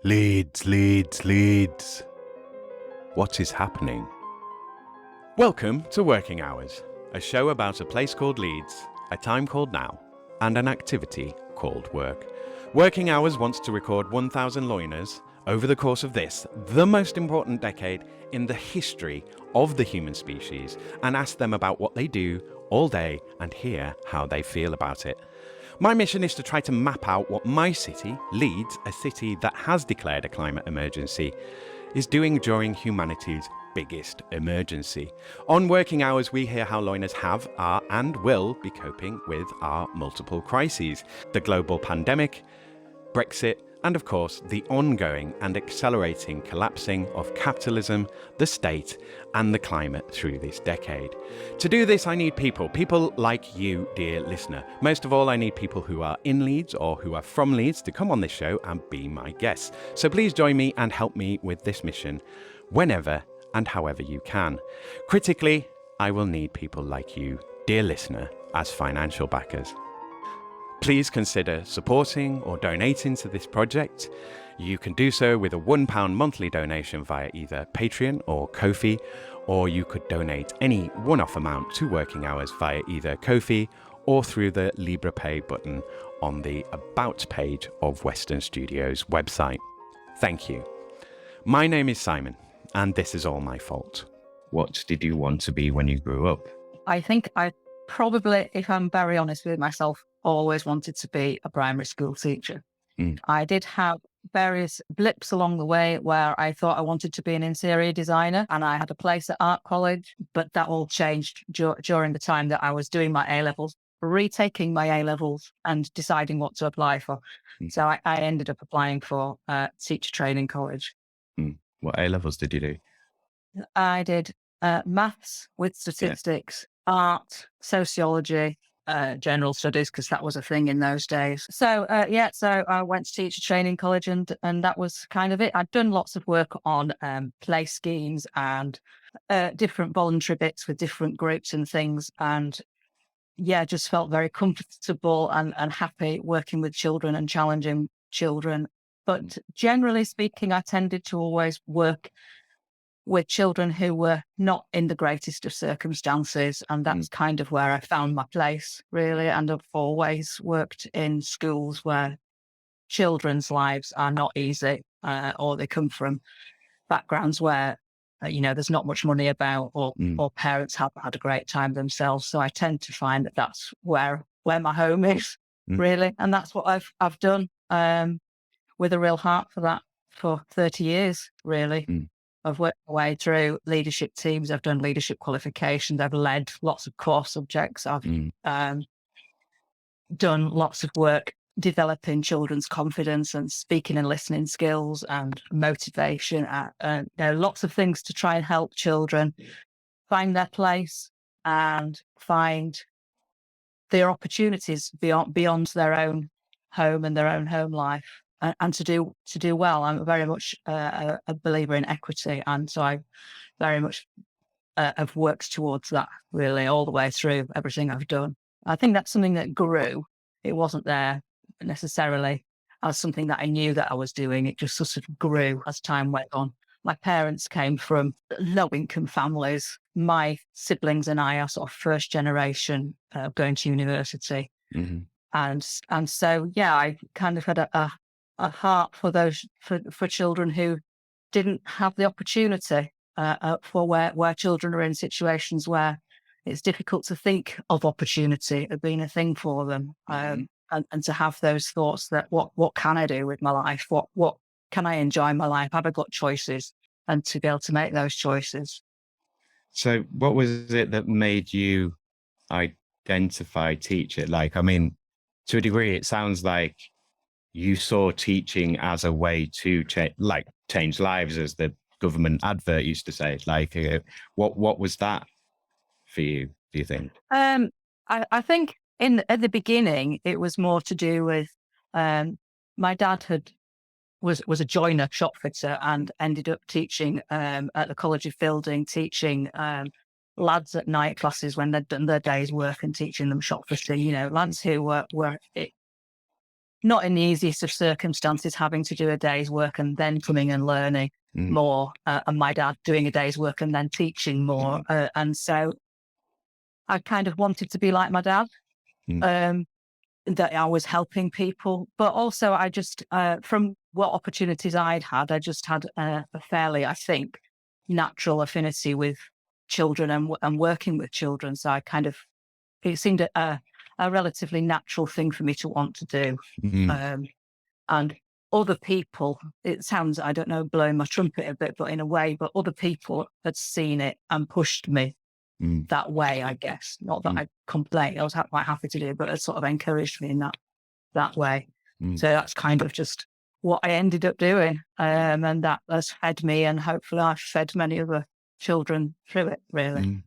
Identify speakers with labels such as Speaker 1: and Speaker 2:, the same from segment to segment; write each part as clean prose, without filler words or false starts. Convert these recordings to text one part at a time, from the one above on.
Speaker 1: Leeds, Leeds, Leeds. What is happening? Welcome to Working Hours, a show about a place called Leeds, a time called now, and an activity called work. Working Hours wants to record 1,000 loiners over the course of this, the most important decade in the history of the human species, and ask them about what they do all day and hear how they feel about it. My mission is to try to map out what my city, Leeds, a city that has declared a climate emergency, is doing during humanity's biggest emergency. On Working Hours, we hear how loiners have, are, and will be coping with our multiple crises: the global pandemic, Brexit, and of course, the ongoing and accelerating collapsing of capitalism, the state, and the climate through this decade. To do this, I need people like you, dear listener. Most of all, I need people who are in Leeds or who are from Leeds to come on this show and be my guests. So please join me and help me with this mission whenever and however you can. Critically, I will need people like you, dear listener, as financial backers. Please consider supporting or donating to this project. You can do so with a £1 monthly donation via either Patreon or Ko-fi, or you could donate any one-off amount to Working Hours via either Ko-fi or through the LibrePay button on the About page of Western Studios' website. Thank you. My name is Simon, and this is all my fault. What did you want to be when you grew up?
Speaker 2: I think I probably, if I'm very honest with myself, always wanted to be a primary school teacher. I did have various blips along the way where I thought I wanted to be an interior designer, and I had a place at art college, but that all changed during the time that I was doing my A-levels, retaking my A-levels and deciding what to apply for. So I ended up applying for teacher training college.
Speaker 1: What A-levels did you do?
Speaker 2: I did maths with statistics, art, sociology, general studies, because that was a thing in those days. So I went to teacher training college, and that was kind of it. I'd done lots of work on play schemes and different voluntary bits with different groups and things, and just felt very comfortable and happy working with children and challenging children. But generally speaking, I tended to always work with children who were not in the greatest of circumstances. And that's kind of where I found my place, really. And I've always worked in schools where children's lives are not easy, or they come from backgrounds where, there's not much money about, or parents haven't had a great time themselves. So I tend to find that that's where my home is, really. And that's what I've done with a real heart for that for 30 years, really. I've worked my way through leadership teams. I've done leadership qualifications. I've led lots of core subjects. I've done lots of work developing children's confidence and speaking and listening skills and motivation. Lots of things to try and help children find their place and find their opportunities beyond their own home and their own home life. And to do well. I'm very much a believer in equity, and so I very much have worked towards that, really, all the way through everything I've done. I think that's something that grew. It wasn't there necessarily as something that I knew that I was doing. It just sort of grew as time went on. My parents came from low-income families. My siblings and I are sort of first generation going to university, and so I kind of had a heart for those for children who didn't have the opportunity, for where children are in situations where it's difficult to think of opportunity of being a thing for them, and to have those thoughts that what can I do with my life? What can I enjoy in my life? Have I got choices? And to be able to make those choices.
Speaker 1: So what was it that made you identify teacher? Like, I mean, to a degree, it sounds like you saw teaching as a way to change lives, as the government advert used to say. Like, what was that for you, do you think?
Speaker 2: I think at the beginning, it was more to do with my dad was a joiner, shop fitter, and ended up teaching at the College of Fielding, teaching lads at night classes when they'd done their day's work and teaching them shop fitting. Lads who were not in the easiest of circumstances, having to do a day's work and then coming and learning more, and my dad doing a day's work and then teaching more. And so I kind of wanted to be like my dad, that I was helping people, but also I just, from what opportunities I'd had, I just had a fairly, I think, natural affinity with children and working with children. So I kind of, it seemed a relatively natural thing for me to want to do. And other people, it sounds, I don't know, blowing my trumpet a bit, but in a way, but other people had seen it and pushed me that way, I guess. Not that I complained, I was quite happy to do it, but it sort of encouraged me in that way. So that's kind of just what I ended up doing. And that has fed me, and hopefully I've fed many other children through it, really.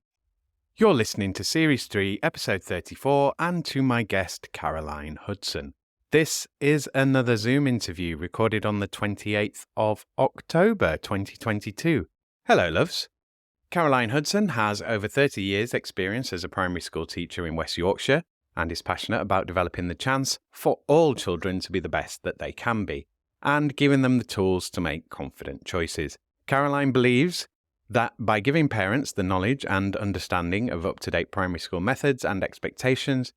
Speaker 1: You're listening to Series 3, Episode 34, and to my guest, Caroline Hudson. This is another Zoom interview recorded on the 28th of October 2022. Hello, loves. Caroline Hudson has over 30 years' experience as a primary school teacher in West Yorkshire and is passionate about developing the chance for all children to be the best that they can be and giving them the tools to make confident choices. Caroline believes that by giving parents the knowledge and understanding of up-to-date primary school methods and expectations,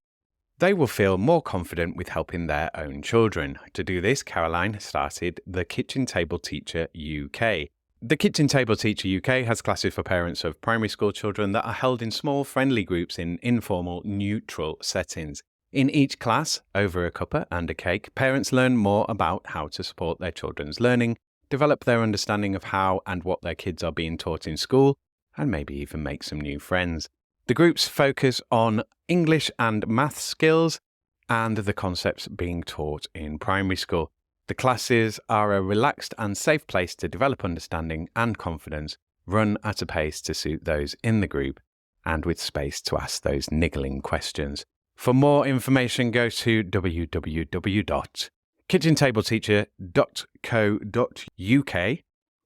Speaker 1: they will feel more confident with helping their own children. To do this, Caroline started the Kitchen Table Teacher UK. The Kitchen Table Teacher UK has classes for parents of primary school children that are held in small, friendly groups in informal, neutral settings. In each class, over a cuppa and a cake, parents learn more about how to support their children's learning, develop their understanding of how and what their kids are being taught in school, and maybe even make some new friends. The groups focus on English and maths skills and the concepts being taught in primary school. The classes are a relaxed and safe place to develop understanding and confidence, run at a pace to suit those in the group, and with space to ask those niggling questions. For more information, go to www.kitchentableteacher.co.uk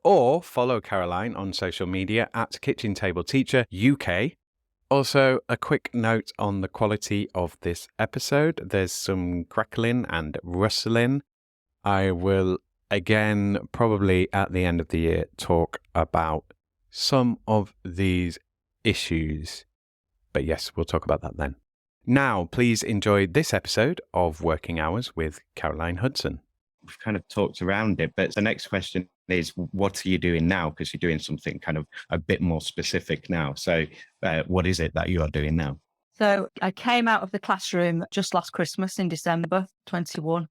Speaker 1: or follow Caroline on social media at Kitchen Table Teacher UK. Also, a quick note on the quality of this episode. There's some crackling and rustling. I will, again, probably at the end of the year, talk about some of these issues. But yes, we'll talk about that then. Now, please enjoy this episode of Working Hours with Caroline Hudson. We've kind of talked around it, but the next question is, what are you doing now? Because you're doing something kind of a bit more specific now. So what is it that you are doing now?
Speaker 2: So I came out of the classroom just last Christmas in December 21.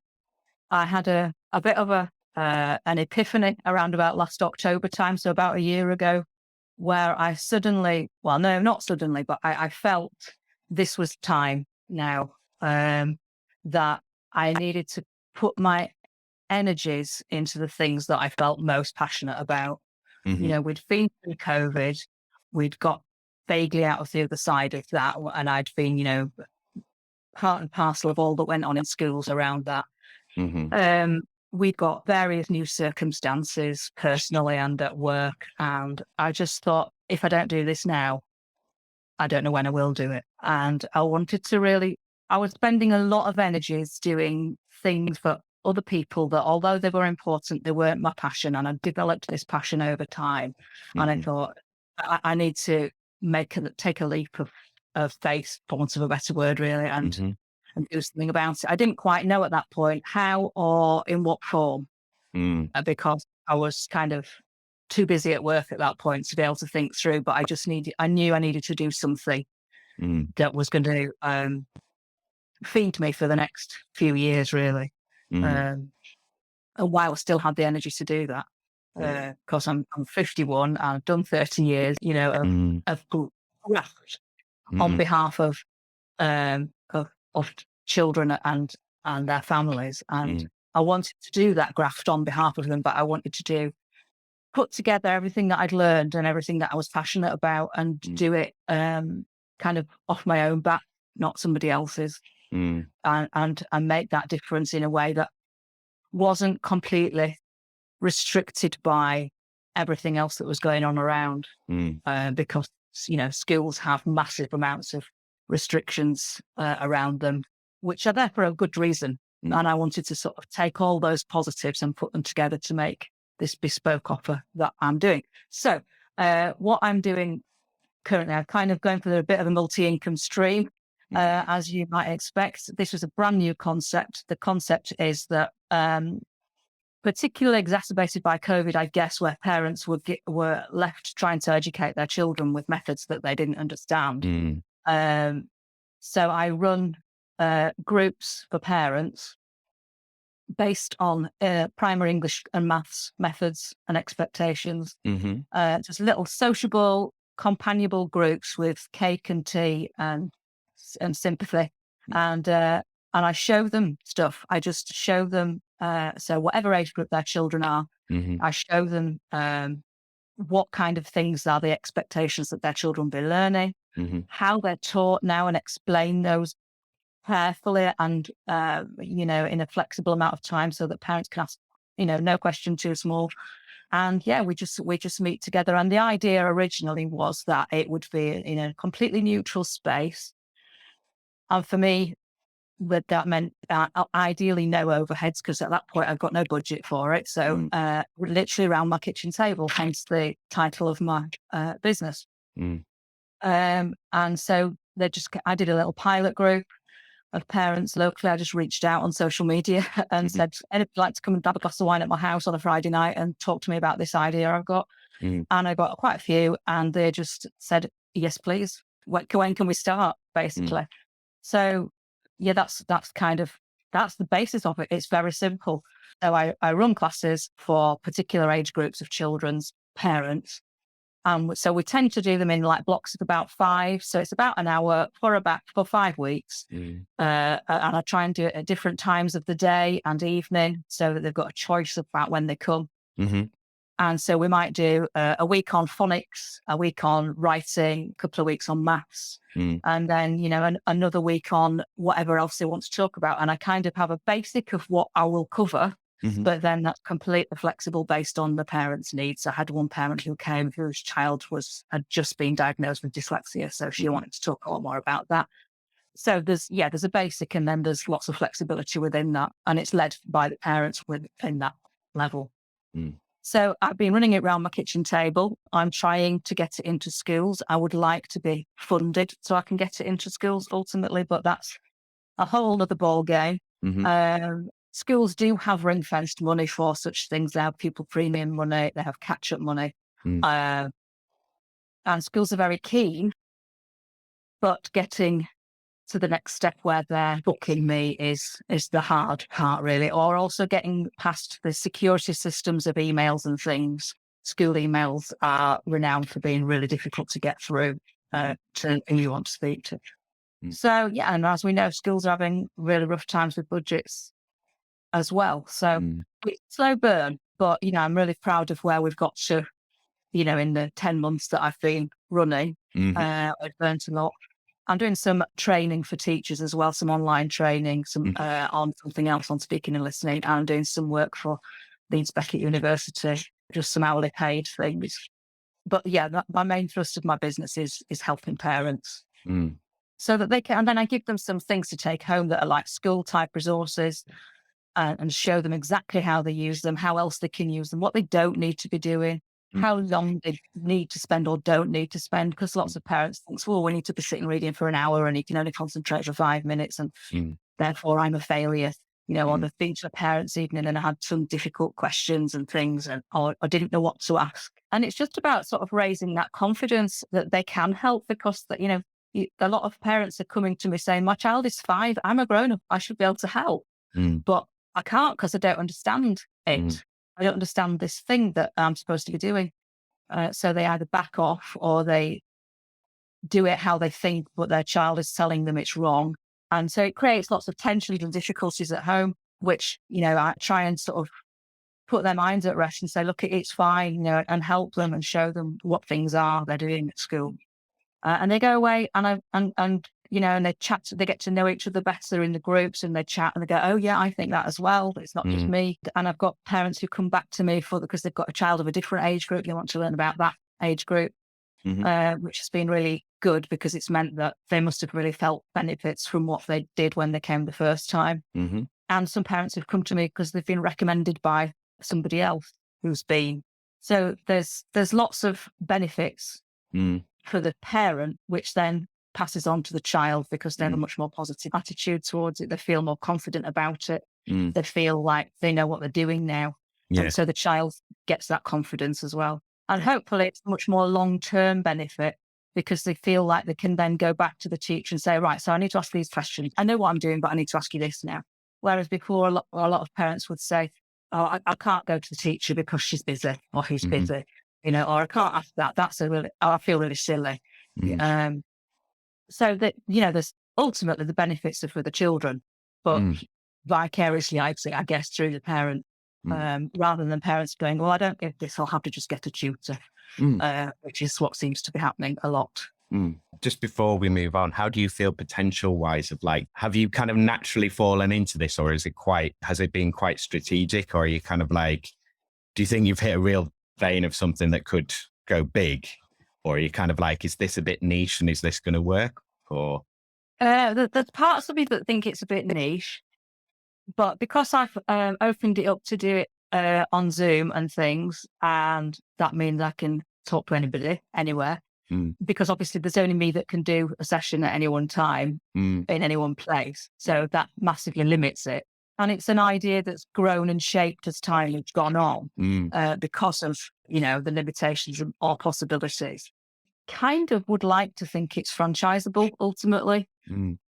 Speaker 2: I had a bit of an epiphany around about last October time, so about a year ago, where I suddenly, well, no, not suddenly, but I felt this was time now, that I needed to put my energies into the things that I felt most passionate about. You know, we'd been through COVID, we'd got vaguely out of the other side of that, and I'd been, you know, part and parcel of all that went on in schools around that. We'd got various new circumstances personally and at work, and I just thought, if I don't do this now, I don't know when I will do it. And I wanted to really, I was spending a lot of energies doing things for other people that, although they were important, they weren't my passion. And I developed this passion over time. And I thought, I need to take a leap of faith, for want of a better word, really, and do something about it. I didn't quite know at that point how or in what form, because I was kind of too busy at work at that point to be able to think through. But I knew I needed to do something that was going to feed me for the next few years, really. And while I still had the energy to do that, because I'm 51 and I've done 30 years, you know, of graft on behalf of children and their families. And I wanted to do that graft on behalf of them, but I wanted to put together everything that I'd learned and everything that I was passionate about and do it kind of off my own back, not somebody else's, and make that difference in a way that wasn't completely restricted by everything else that was going on around, because, you know, schools have massive amounts of restrictions around them, which are there for a good reason. And I wanted to sort of take all those positives and put them together to make this bespoke offer that I'm doing. So what I'm doing currently, I'm kind of going for a bit of a multi-income stream. As you might expect, this was a brand new concept. The concept is that, particularly exacerbated by COVID, I guess, where parents were left trying to educate their children with methods that they didn't understand. So I run groups for parents based on primary English and maths methods and expectations. Just little sociable, companionable groups with cake and tea and sympathy. And I show them stuff. I just show them, so whatever age group their children are, I show them what kind of things are the expectations that their children will be learning, how they're taught now, and explain those carefully and, in a flexible amount of time so that parents can ask, no question too small. And yeah, we just meet together. And the idea originally was that it would be in a completely neutral space. And for me, that meant ideally no overheads, because at that point I've got no budget for it. So literally around my kitchen table, hence the title of my business. And so I did a little pilot group of parents locally. I just reached out on social media and said, anybody like to come and grab a glass of wine at my house on a Friday night and talk to me about this idea I've got? And I got quite a few, and they just said, yes, please. When can we start, basically? So yeah, that's the basis of it. It's very simple. So I run classes for particular age groups of children's parents. So we tend to do them in like blocks of about 5. So it's about an hour for 5 weeks. And I try and do it at different times of the day and evening so that they've got a choice about when they come. And so we might do a week on phonics, a week on writing, a couple of weeks on maths, and then, another week on whatever else they want to talk about. And I kind of have a basic of what I will cover. But then that's completely flexible based on the parent's needs. I had one parent who came whose child had just been diagnosed with dyslexia, so she wanted to talk a lot more about that. So there's a basic, and then there's lots of flexibility within that, and it's led by the parents within that level. So I've been running it around my kitchen table. I'm trying to get it into schools. I would like to be funded so I can get it into schools ultimately, but that's a whole other ball game. Schools do have ring-fenced money for such things. They have pupil premium money, they have catch-up money. And schools are very keen, but getting to the next step where they're booking me is the hard part, really. Or also getting past the security systems of emails and things. School emails are renowned for being really difficult to get through to who you want to speak to. So, yeah, and as we know, schools are having really rough times with budgets as well. So it's slow burn, but, I'm really proud of where we've got to, in the 10 months that I've been running. I've learned a lot. I'm doing some training for teachers as well, some online training, some on something else on speaking and listening. And I'm doing some work for Leeds Beckett University, just some hourly paid things. But yeah, my main thrust of my business is helping parents. So that they can, and then I give them some things to take home that are like school type resources, and show them exactly how they use them, how else they can use them, what they don't need to be doing, how long they need to spend or don't need to spend. Because lots of parents think, well, we need to be sitting reading for an hour and you can only concentrate for 5 minutes and therefore I'm a failure. Or I've been to a parents' evening and I had some difficult questions and things, or I didn't know what to ask. And it's just about sort of raising that confidence that they can help, because that, a lot of parents are coming to me saying, my child is 5, I'm a grown-up, I should be able to help. But I can't, because I don't understand it. I don't understand this thing that I'm supposed to be doing. So they either back off or they do it how they think, but their child is telling them it's wrong. And so it creates lots of tensions and difficulties at home, which, I try and sort of put their minds at rest and say, look, it's fine, and help them and show them what things are they're doing at school. And they go away and they chat, they get to know each other better in the groups, and they chat and they go, oh yeah, I think that as well. It's not just me. And I've got parents who come back to me because they've got a child of a different age group. They want to learn about that age group, which has been really good, because it's meant that they must have really felt benefits from what they did when they came the first time. And some parents have come to me because they've been recommended by somebody else who's been. So there's lots of benefits for the parent, which then passes on to the child because they have a much more positive attitude towards it. They feel more confident about it. They feel like they know what they're doing now.
Speaker 1: Yeah.
Speaker 2: And so the child gets that confidence as well. And hopefully it's much more long-term benefit because they feel like they can then go back to the teacher and say, right, so I need to ask these questions. I know what I'm doing, but I need to ask you this now. Whereas before, a lot of parents would say, oh, I can't go to the teacher because she's busy or he's busy, or I can't ask that. I feel really silly. So that, there's ultimately the benefits are for the children, but vicariously, I guess, through the parent, rather than parents going, well, I don't get this, I'll have to just get a tutor, which is what seems to be happening a lot.
Speaker 1: Just before we move on, how do you feel potential wise of have you kind of naturally fallen into this, or has it been quite strategic, or are you kind of do you think you've hit a real vein of something that could go big, or are you kind of is this a bit niche and is this going to work? Or
Speaker 2: there's parts of me that think it's a bit niche, but because I've opened it up to do it on Zoom and things, and that means I can talk to anybody anywhere. Because obviously there's only me that can do a session at any one time in any one place. So that massively limits it. And it's an idea that's grown and shaped as time has gone on because of, the limitations or possibilities. Kind of would like to think it's franchisable ultimately,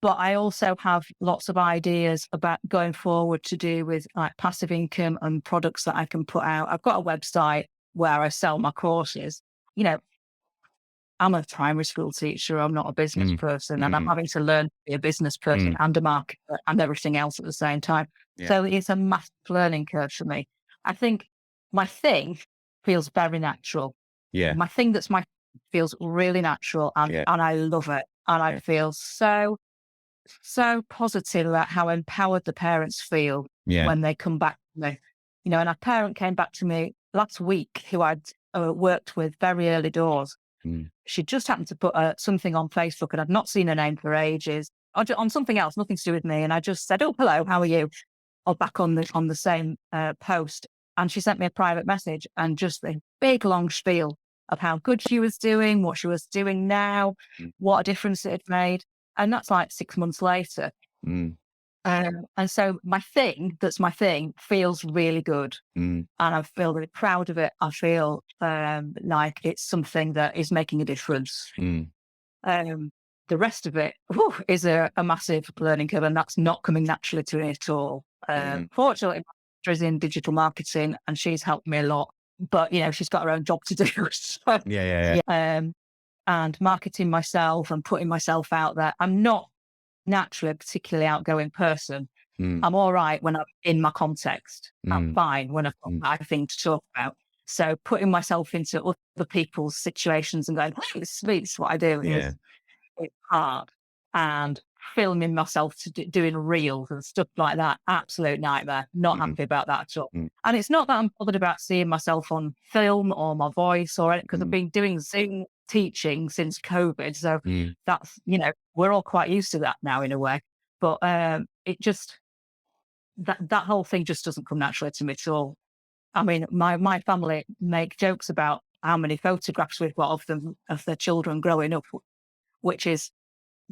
Speaker 2: but I also have lots of ideas about going forward to do with passive income and products that I can put out. I've got a website where I sell my courses. I'm a primary school teacher. I'm not a business person, and I'm having to learn to be a business person and a marketer and everything else at the same time. Yeah. So it's a massive learning curve for me. I think my thing feels very natural.
Speaker 1: Yeah.
Speaker 2: My thing feels really natural, and I love it. And I feel so positive about how empowered the parents feel when they come back to me. And a parent came back to me last week who I'd worked with very early doors. She just happened to put something on Facebook, and I'd not seen her name for ages on something else, nothing to do with me. And I just said, "Oh, hello, how are you?" Or back on the same post. And she sent me a private message and just a big long spiel of how good she was doing, what she was doing now, what a difference it had made. And that's 6 months later. And so my thing feels really good. And I feel really proud of it. I feel like it's something that is making a difference. The rest of it is a massive learning curve, and that's not coming naturally to me at all. Fortunately, my sister is in digital marketing and she's helped me a lot, but she's got her own job to do. So, and marketing myself and putting myself out there. I'm not naturally a particularly outgoing person. I'm all right when I'm in my context. I'm fine when I've got my thing to talk about. So putting myself into other people's situations and going, hey, this is what I do. It's hard. And filming myself doing reels and stuff like that, absolute nightmare. Not happy about that at all. And it's not that I'm bothered about seeing myself on film or my voice or anything, because I've been doing Zoom teaching since COVID. So that's, we're all quite used to that now in a way. But it just, that whole thing just doesn't come naturally to me at all. I mean, my family make jokes about how many photographs we've got of them, of their children growing up, which is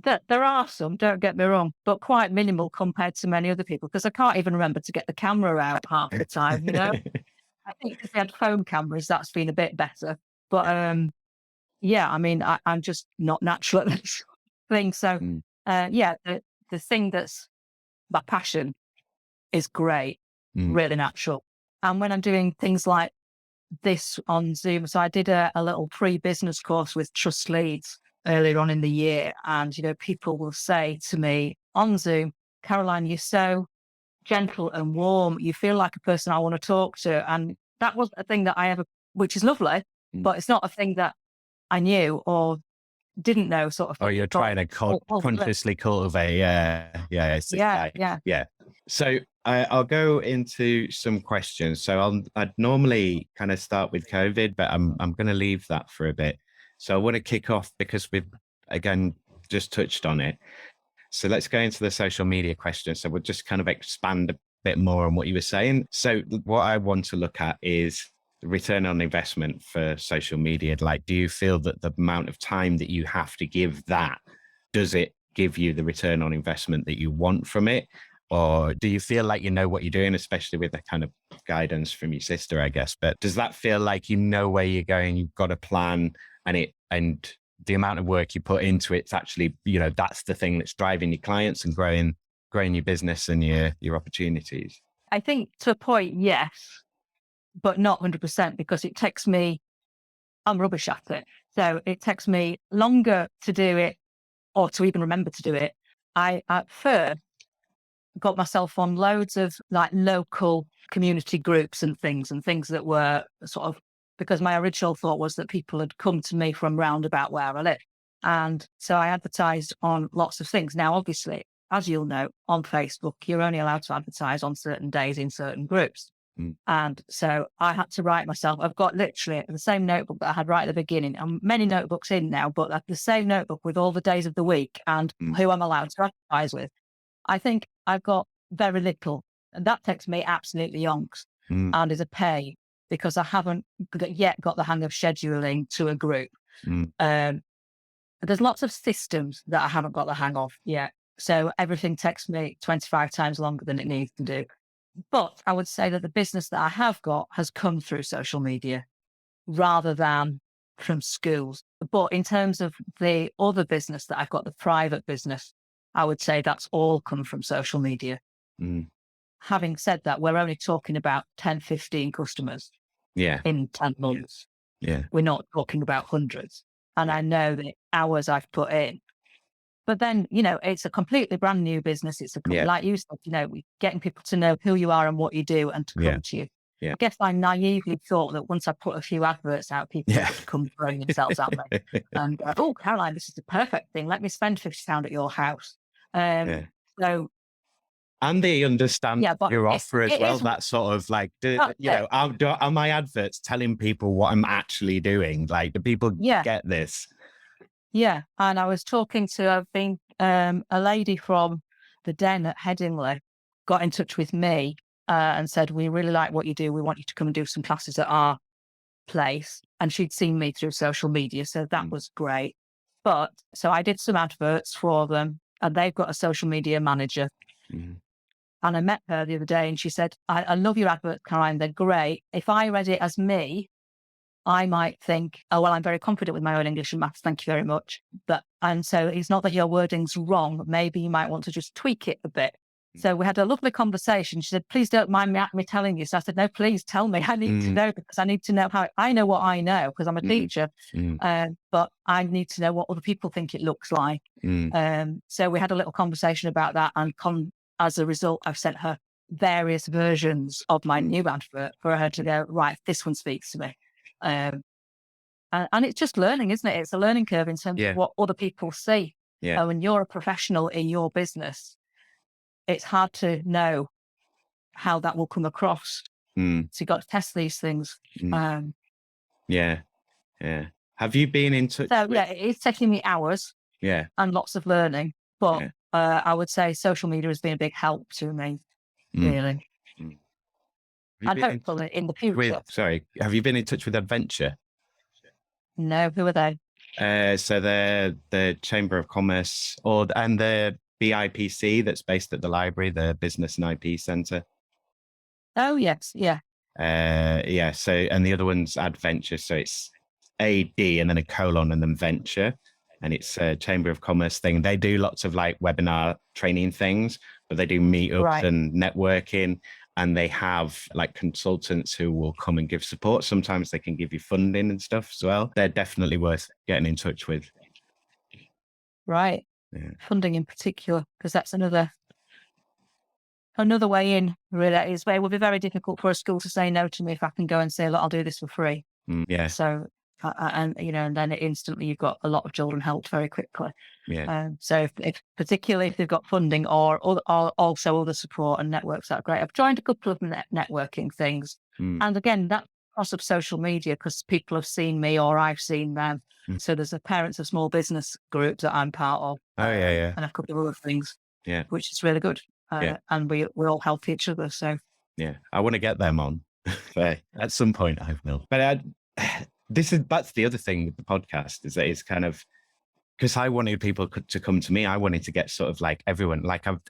Speaker 2: that there are some, don't get me wrong, but quite minimal compared to many other people, because I can't even remember to get the camera out half the time, I think if they had phone cameras, that's been a bit better. But I mean, I'm just not natural at this thing. So the thing that's my passion is great, really natural. And when I'm doing things like this on Zoom, so I did a little pre-business course with Trust Leads earlier on in the year. And, people will say to me on Zoom, Caroline, you're so gentle and warm. You feel like a person I want to talk to. And that wasn't a thing that I ever, which is lovely, but it's not a thing that I knew or didn't know sort of.
Speaker 1: Oh, you're trying to consciously cultivate. Yeah. So I'll go into some questions. So I'd normally kind of start with COVID, but I'm going to leave that for a bit. So I want to kick off because we've, again, just touched on it. So let's go into the social media question. So we'll just kind of expand a bit more on what you were saying. So what I want to look at is the return on investment for social media. Like, do you feel that the amount of time that you have to give that, does it give you the return on investment that you want from it? Or do you feel like you know what you're doing, especially with the kind of guidance from your sister, I guess? But does that feel like you know where you're going, you've got a plan, and the amount of work you put into it's actually, you know, that's the thing that's driving your clients and growing your business and your opportunities?
Speaker 2: I think to a point, yes, but not 100% because it takes me, I'm rubbish at it. So it takes me longer to do it or to even remember to do it. I at first got myself on loads of like local community groups and things that were sort of, because my original thought was that people had come to me from round about where I live. And so I advertised on lots of things. Now, obviously, as you'll know, on Facebook, you're only allowed to advertise on certain days in certain groups. And so I had to write myself, I've got literally the same notebook that I had right at the beginning. I'm many notebooks in now, but like the same notebook with all the days of the week and who I'm allowed to advertise with. I think I've got very little, and that takes me absolutely yonks and is a pain because I haven't yet got the hang of scheduling to a group. There's lots of systems that I haven't got the hang of yet. So everything takes me 25 times longer than it needs to do. But I would say that the business that I have got has come through social media rather than from schools. But in terms of the other business that I've got, the private business, I would say that's all come from social media. Having said that, we're only talking about 10, 15 customers in 10 months. We're not talking about hundreds. And I know the hours I've put in. But then, you know, it's a completely brand new business. It's like you said, you know, getting people to know who you are and what you do and to come to you. I guess I naively thought that once I put a few adverts out, people would come throwing themselves at me. And, oh, Caroline, this is the perfect thing. Let me spend £50 at your house. So,
Speaker 1: and they understand your offer as well. That sort of like, are my adverts telling people what I'm actually doing? Like, do people get this?
Speaker 2: Yeah. And I was talking to, I've been, a lady from the Den at Headingley got in touch with me and said, we really like what you do. We want you to come and do some classes at our place. And she'd seen me through social media. So that was great. But so I did some adverts for them and they've got a social media manager. And I met her the other day and she said, I love your adverts, Caroline. They're great. If I read it as me, I might think, oh, well, I'm very confident with my own English and maths. Thank you very much. And so it's not that your wording's wrong. Maybe you might want to just tweak it a bit. So we had a lovely conversation. She said, please don't mind me telling you. So I said, no, please tell me. I need to know because I need to know how I know what I know because I'm a teacher. But I need to know what other people think it looks like. So we had a little conversation about that. And as a result, I've sent her various versions of my new advert for her to go, right, this one speaks to me. And it's just learning, isn't it? It's a learning curve in terms of what other people see. When you're a professional in your business, it's hard to know how that will come across. So you've got to test these things.
Speaker 1: Have you been in touch?
Speaker 2: So it's taking me hours. And lots of learning. But I would say social media has been a big help to me, really. And hopefully in the future.
Speaker 1: Have you been in touch with Adventure?
Speaker 2: No, who are they?
Speaker 1: So they're the Chamber of Commerce and the BIPC that's based at the library, the Business and IP Centre.
Speaker 2: Oh, yes. Yeah.
Speaker 1: So, and the other one's Adventure. So it's AD and then a colon and then Venture. And it's a Chamber of Commerce thing. They do lots of like webinar training things, but they do meetups and networking. And they have like consultants who will come and give support. Sometimes they can give you funding and stuff as well. They're definitely worth getting in touch with.
Speaker 2: Right. Funding in particular, because that's another way in, really. It would be very difficult for a school to say no to me if I can go and say, look, I'll do this for free. So, and then instantly you've got a lot of children helped very quickly. So if particularly if they've got funding or also other support and networks, that are great. I've joined a couple of networking things. And again, that's across of social media because people have seen me or I've seen them.
Speaker 1: Mm.
Speaker 2: So there's a parents of small business group that I'm part of.
Speaker 1: Oh, yeah.
Speaker 2: And a couple of other things,
Speaker 1: Yeah.
Speaker 2: which is really good.
Speaker 1: Yeah.
Speaker 2: And we all help each other. So
Speaker 1: Yeah. I want to get them on. But at some point I will. But that's the other thing with the podcast is that it's kind of, because I wanted people to come to me. I wanted to get sort of like everyone, like I've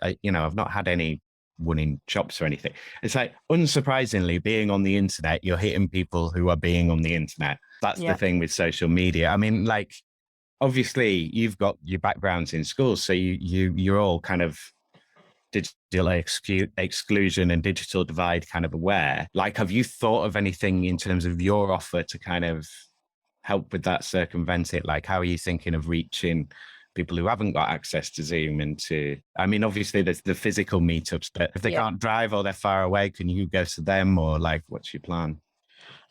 Speaker 1: not had anyone in shops or anything. It's like, unsurprisingly, being on the internet, you're hitting people who are being on the internet. That's the thing with social media. I mean, like, obviously you've got your backgrounds in schools, so you're all kind of digital exclusion and digital divide kind of aware. Like, have you thought of anything in terms of your offer to kind of help with that, circumvent it? Like, how are you thinking of reaching people who haven't got access to Zoom and I mean, obviously there's the physical meetups, but if they can't drive or they're far away, can you go to them, or like, what's your plan?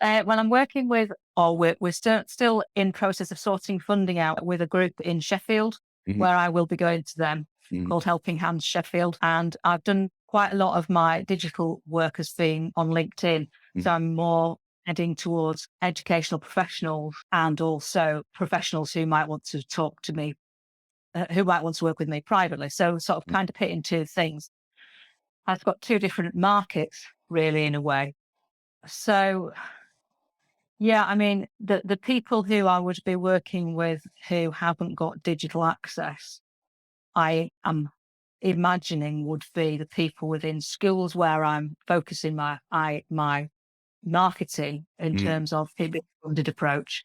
Speaker 2: Well, I'm working with, or we're still in process of sorting funding out with a group in Sheffield, where I will be going to them, called Helping Hands Sheffield. And I've done quite a lot of my digital work has been on LinkedIn. So I'm more heading towards educational professionals and also professionals who might want to talk to me, who might want to work with me privately. So sort of kind of pitting two things. I've got two different markets, really, in a way. So yeah, I mean, the people who I would be working with who haven't got digital access, I am imagining would be the people within schools where I'm focusing my marketing in terms of a funded approach,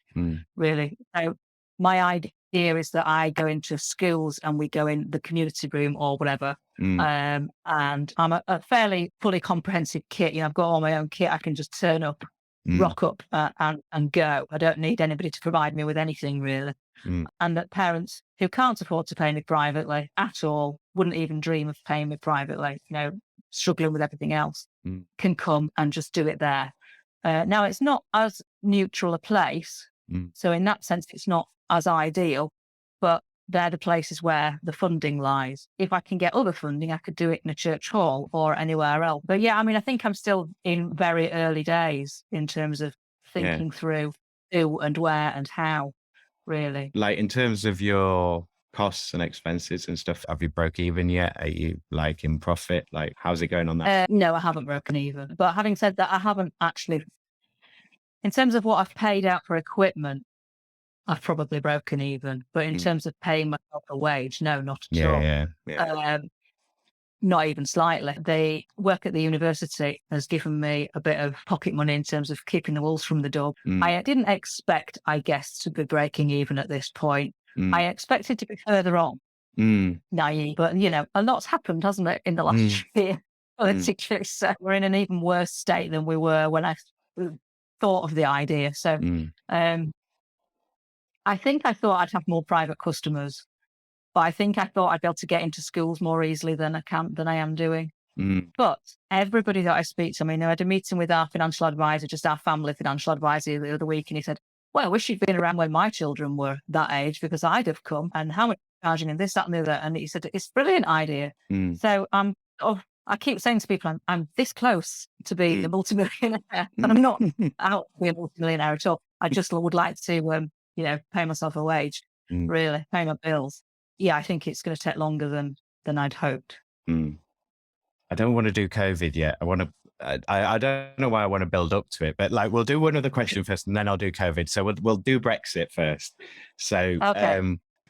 Speaker 2: really. So my idea is that I go into schools and we go in the community room or whatever. And I'm a fairly fully comprehensive kit. I've got all my own kit. I can just turn up, rock up and go. I don't need anybody to provide me with anything, really. And that parents who can't afford to pay me privately at all, wouldn't even dream of paying me privately, struggling with everything else, can come and just do it there. Now, it's not as neutral a place. So in that sense, it's not as ideal, but they're the places where the funding lies. If I can get other funding, I could do it in a church hall or anywhere else. But yeah, I mean, I think I'm still in very early days in terms of thinking through who and where and how, really.
Speaker 1: Like, in terms of your costs and expenses and stuff, have you broke even yet? Are you like in profit? Like, how's it going on that?
Speaker 2: No, I haven't broken even. But having said that, I haven't actually, in terms of what I've paid out for equipment, I've probably broken even. But in terms of paying myself a wage, no, not at all. Not even slightly. The work at the university has given me a bit of pocket money in terms of keeping the wolves from the door. I didn't expect, I guess, to be breaking even at this point. I expected to be further on. Naive, but a lot's happened, hasn't it, in the last year politically? So we're in an even worse state than we were when I thought of the idea. So I think I thought I'd have more private customers, but I think I thought I'd be able to get into schools more easily than I am doing. But everybody that I speak to, I mean, I had a meeting with our financial advisor, just our family financial advisor the other week, and he said, well, I wish you'd been around when my children were that age because I'd have come, and how much charging and this, that, and the other. And he said, it's a brilliant idea. So I keep saying to people, I'm this close to being a multimillionaire, but I'm not out to be a multimillionaire at all. I just would like to, pay myself a wage, really, pay my bills. Yeah, I think it's going to take longer than I'd hoped.
Speaker 1: I don't want to do COVID yet. I don't know why I want to build up to it, but like, we'll do one other question first and then I'll do COVID. So we'll do Brexit first. So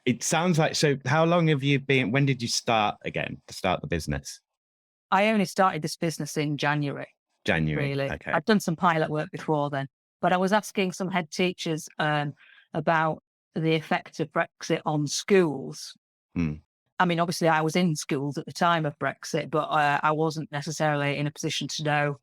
Speaker 1: it sounds like, so how long have you been, when did you start the business?
Speaker 2: I only started this business in January. Really.
Speaker 1: Okay.
Speaker 2: I'd done some pilot work before then, but I was asking some head teachers about the effect of Brexit on schools. I mean, obviously I was in schools at the time of Brexit, but I wasn't necessarily in a position to know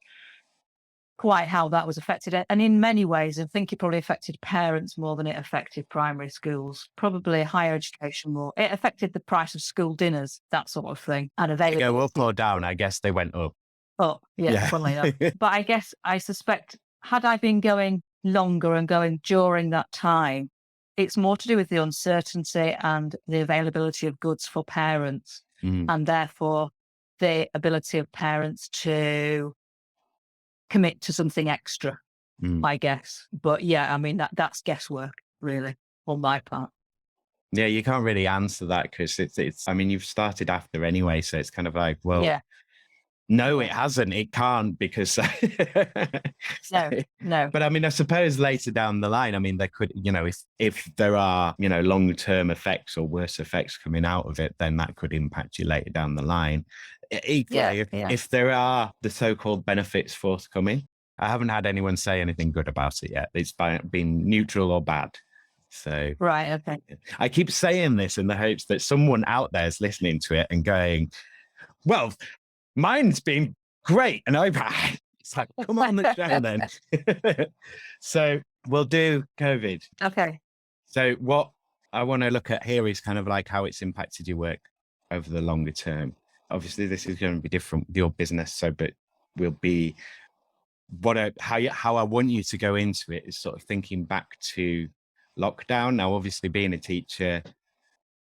Speaker 2: quite how that was affected. And in many ways, I think it probably affected parents more than it affected primary schools, probably higher education more. It affected the price of school dinners, that sort of thing. And
Speaker 1: they go up or down? I guess they went up.
Speaker 2: Oh, yeah. Funnily enough. But I suspect, had I been going longer and going during that time, it's more to do with the uncertainty and the availability of goods for parents, and therefore the ability of parents to commit to something extra.
Speaker 1: Mm.
Speaker 2: I guess. But yeah, I mean, that's guesswork, really, on my part.
Speaker 1: Yeah, you can't really answer that because I mean, you've started after anyway. So it's kind of like, well,
Speaker 2: Yeah.
Speaker 1: no, it
Speaker 2: Yeah.
Speaker 1: hasn't. It can't because.
Speaker 2: No, no.
Speaker 1: But I mean, I suppose later down the line, I mean, there could, if there are, long-term effects or worse effects coming out of it, then that could impact you later down the line.
Speaker 2: Yeah.
Speaker 1: Equally,
Speaker 2: Yeah.
Speaker 1: if there are the so-called benefits forthcoming, I haven't had anyone say anything good about it yet. It's been neutral or bad. So
Speaker 2: Right. Okay.
Speaker 1: I keep saying this in the hopes that someone out there is listening to it and going, well, mine's been great. And it's like, come on the show then. So we'll do COVID.
Speaker 2: Okay.
Speaker 1: So what I want to look at here is kind of like how it's impacted your work over the longer term. Obviously, this is going to be different with your business. So, but we'll be how I want you to go into it is sort of thinking back to lockdown. Now, obviously, being a teacher,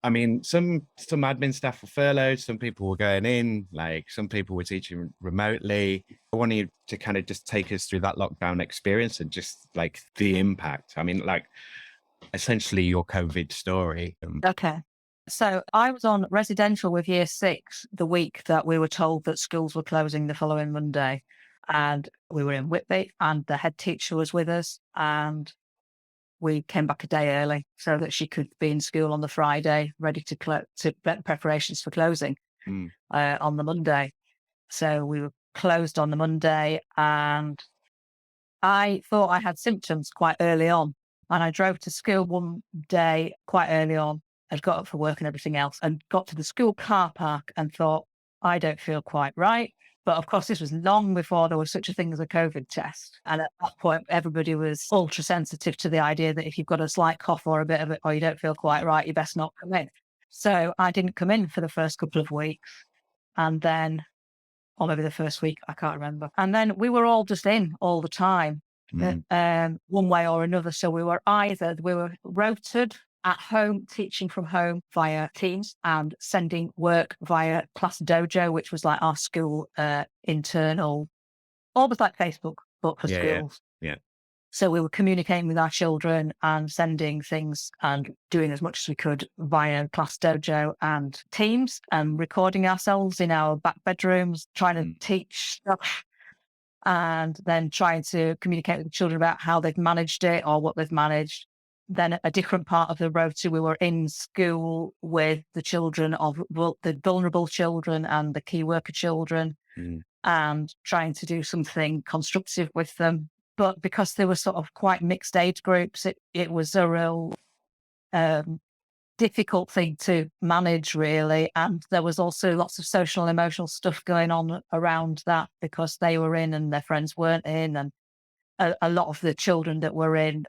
Speaker 1: I mean, some admin staff were furloughed, some people were going in, like some people were teaching remotely. I want you to kind of just take us through that lockdown experience and just like the impact. I mean, like essentially your COVID story.
Speaker 2: Okay. So I was on residential with year 6 the week that we were told that schools were closing the following Monday. And we were in Whitby and the head teacher was with us. And we came back a day early so that she could be in school on the Friday, ready to preparations for closing
Speaker 1: Mm.
Speaker 2: On the Monday. So we were closed on the Monday, and I thought I had symptoms quite early on. And I drove to school one day quite early on. I'd got up for work and everything else, and got to the school car park and thought, I don't feel quite right. But of course, this was long before there was such a thing as a COVID test. And at that point, everybody was ultra sensitive to the idea that if you've got a slight cough or a bit of it, or you don't feel quite right, you best not come in. So I didn't come in for the first couple of weeks. And then, or maybe the first week, I can't remember. And then we were all just in all the time, one way or another. So we were rotated at home, teaching from home via Teams, and sending work via Class Dojo, which was like our school internal, almost like Facebook, but for schools.
Speaker 1: Yeah.
Speaker 2: So we were communicating with our children and sending things and doing as much as we could via Class Dojo and Teams, and recording ourselves in our back bedrooms, trying to teach stuff, and then trying to communicate with the children about how they've managed it or what they've managed. Then a different part of the rota, we were in school with the children of the vulnerable children and the key worker children, and trying to do something constructive with them. But because they were sort of quite mixed age groups, it was a real difficult thing to manage, really. And there was also lots of social and emotional stuff going on around that, because they were in and their friends weren't in. And a lot of the children that were in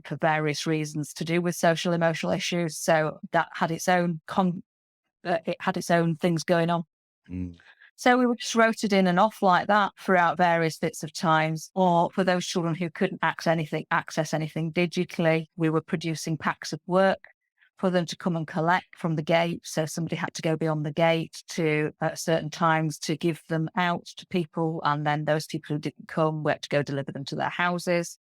Speaker 2: for various reasons to do with social emotional issues. So that had its own it had its own things going on. So we were just rotated in and off like that throughout various bits of times. Or for those children who couldn't access anything digitally, we were producing packs of work for them to come and collect from the gate. So somebody had to go beyond the gate at certain times to give them out to people. And then those people who didn't come, we had to go deliver them to their houses.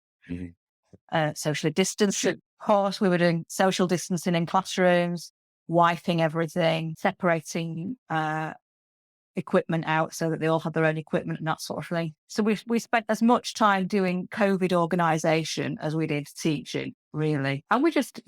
Speaker 2: Socially distanced, of course. We were doing social distancing in classrooms, wiping everything, separating equipment out so that they all had their own equipment and that sort of thing. So we spent as much time doing COVID organisation as we did teaching, really. And we just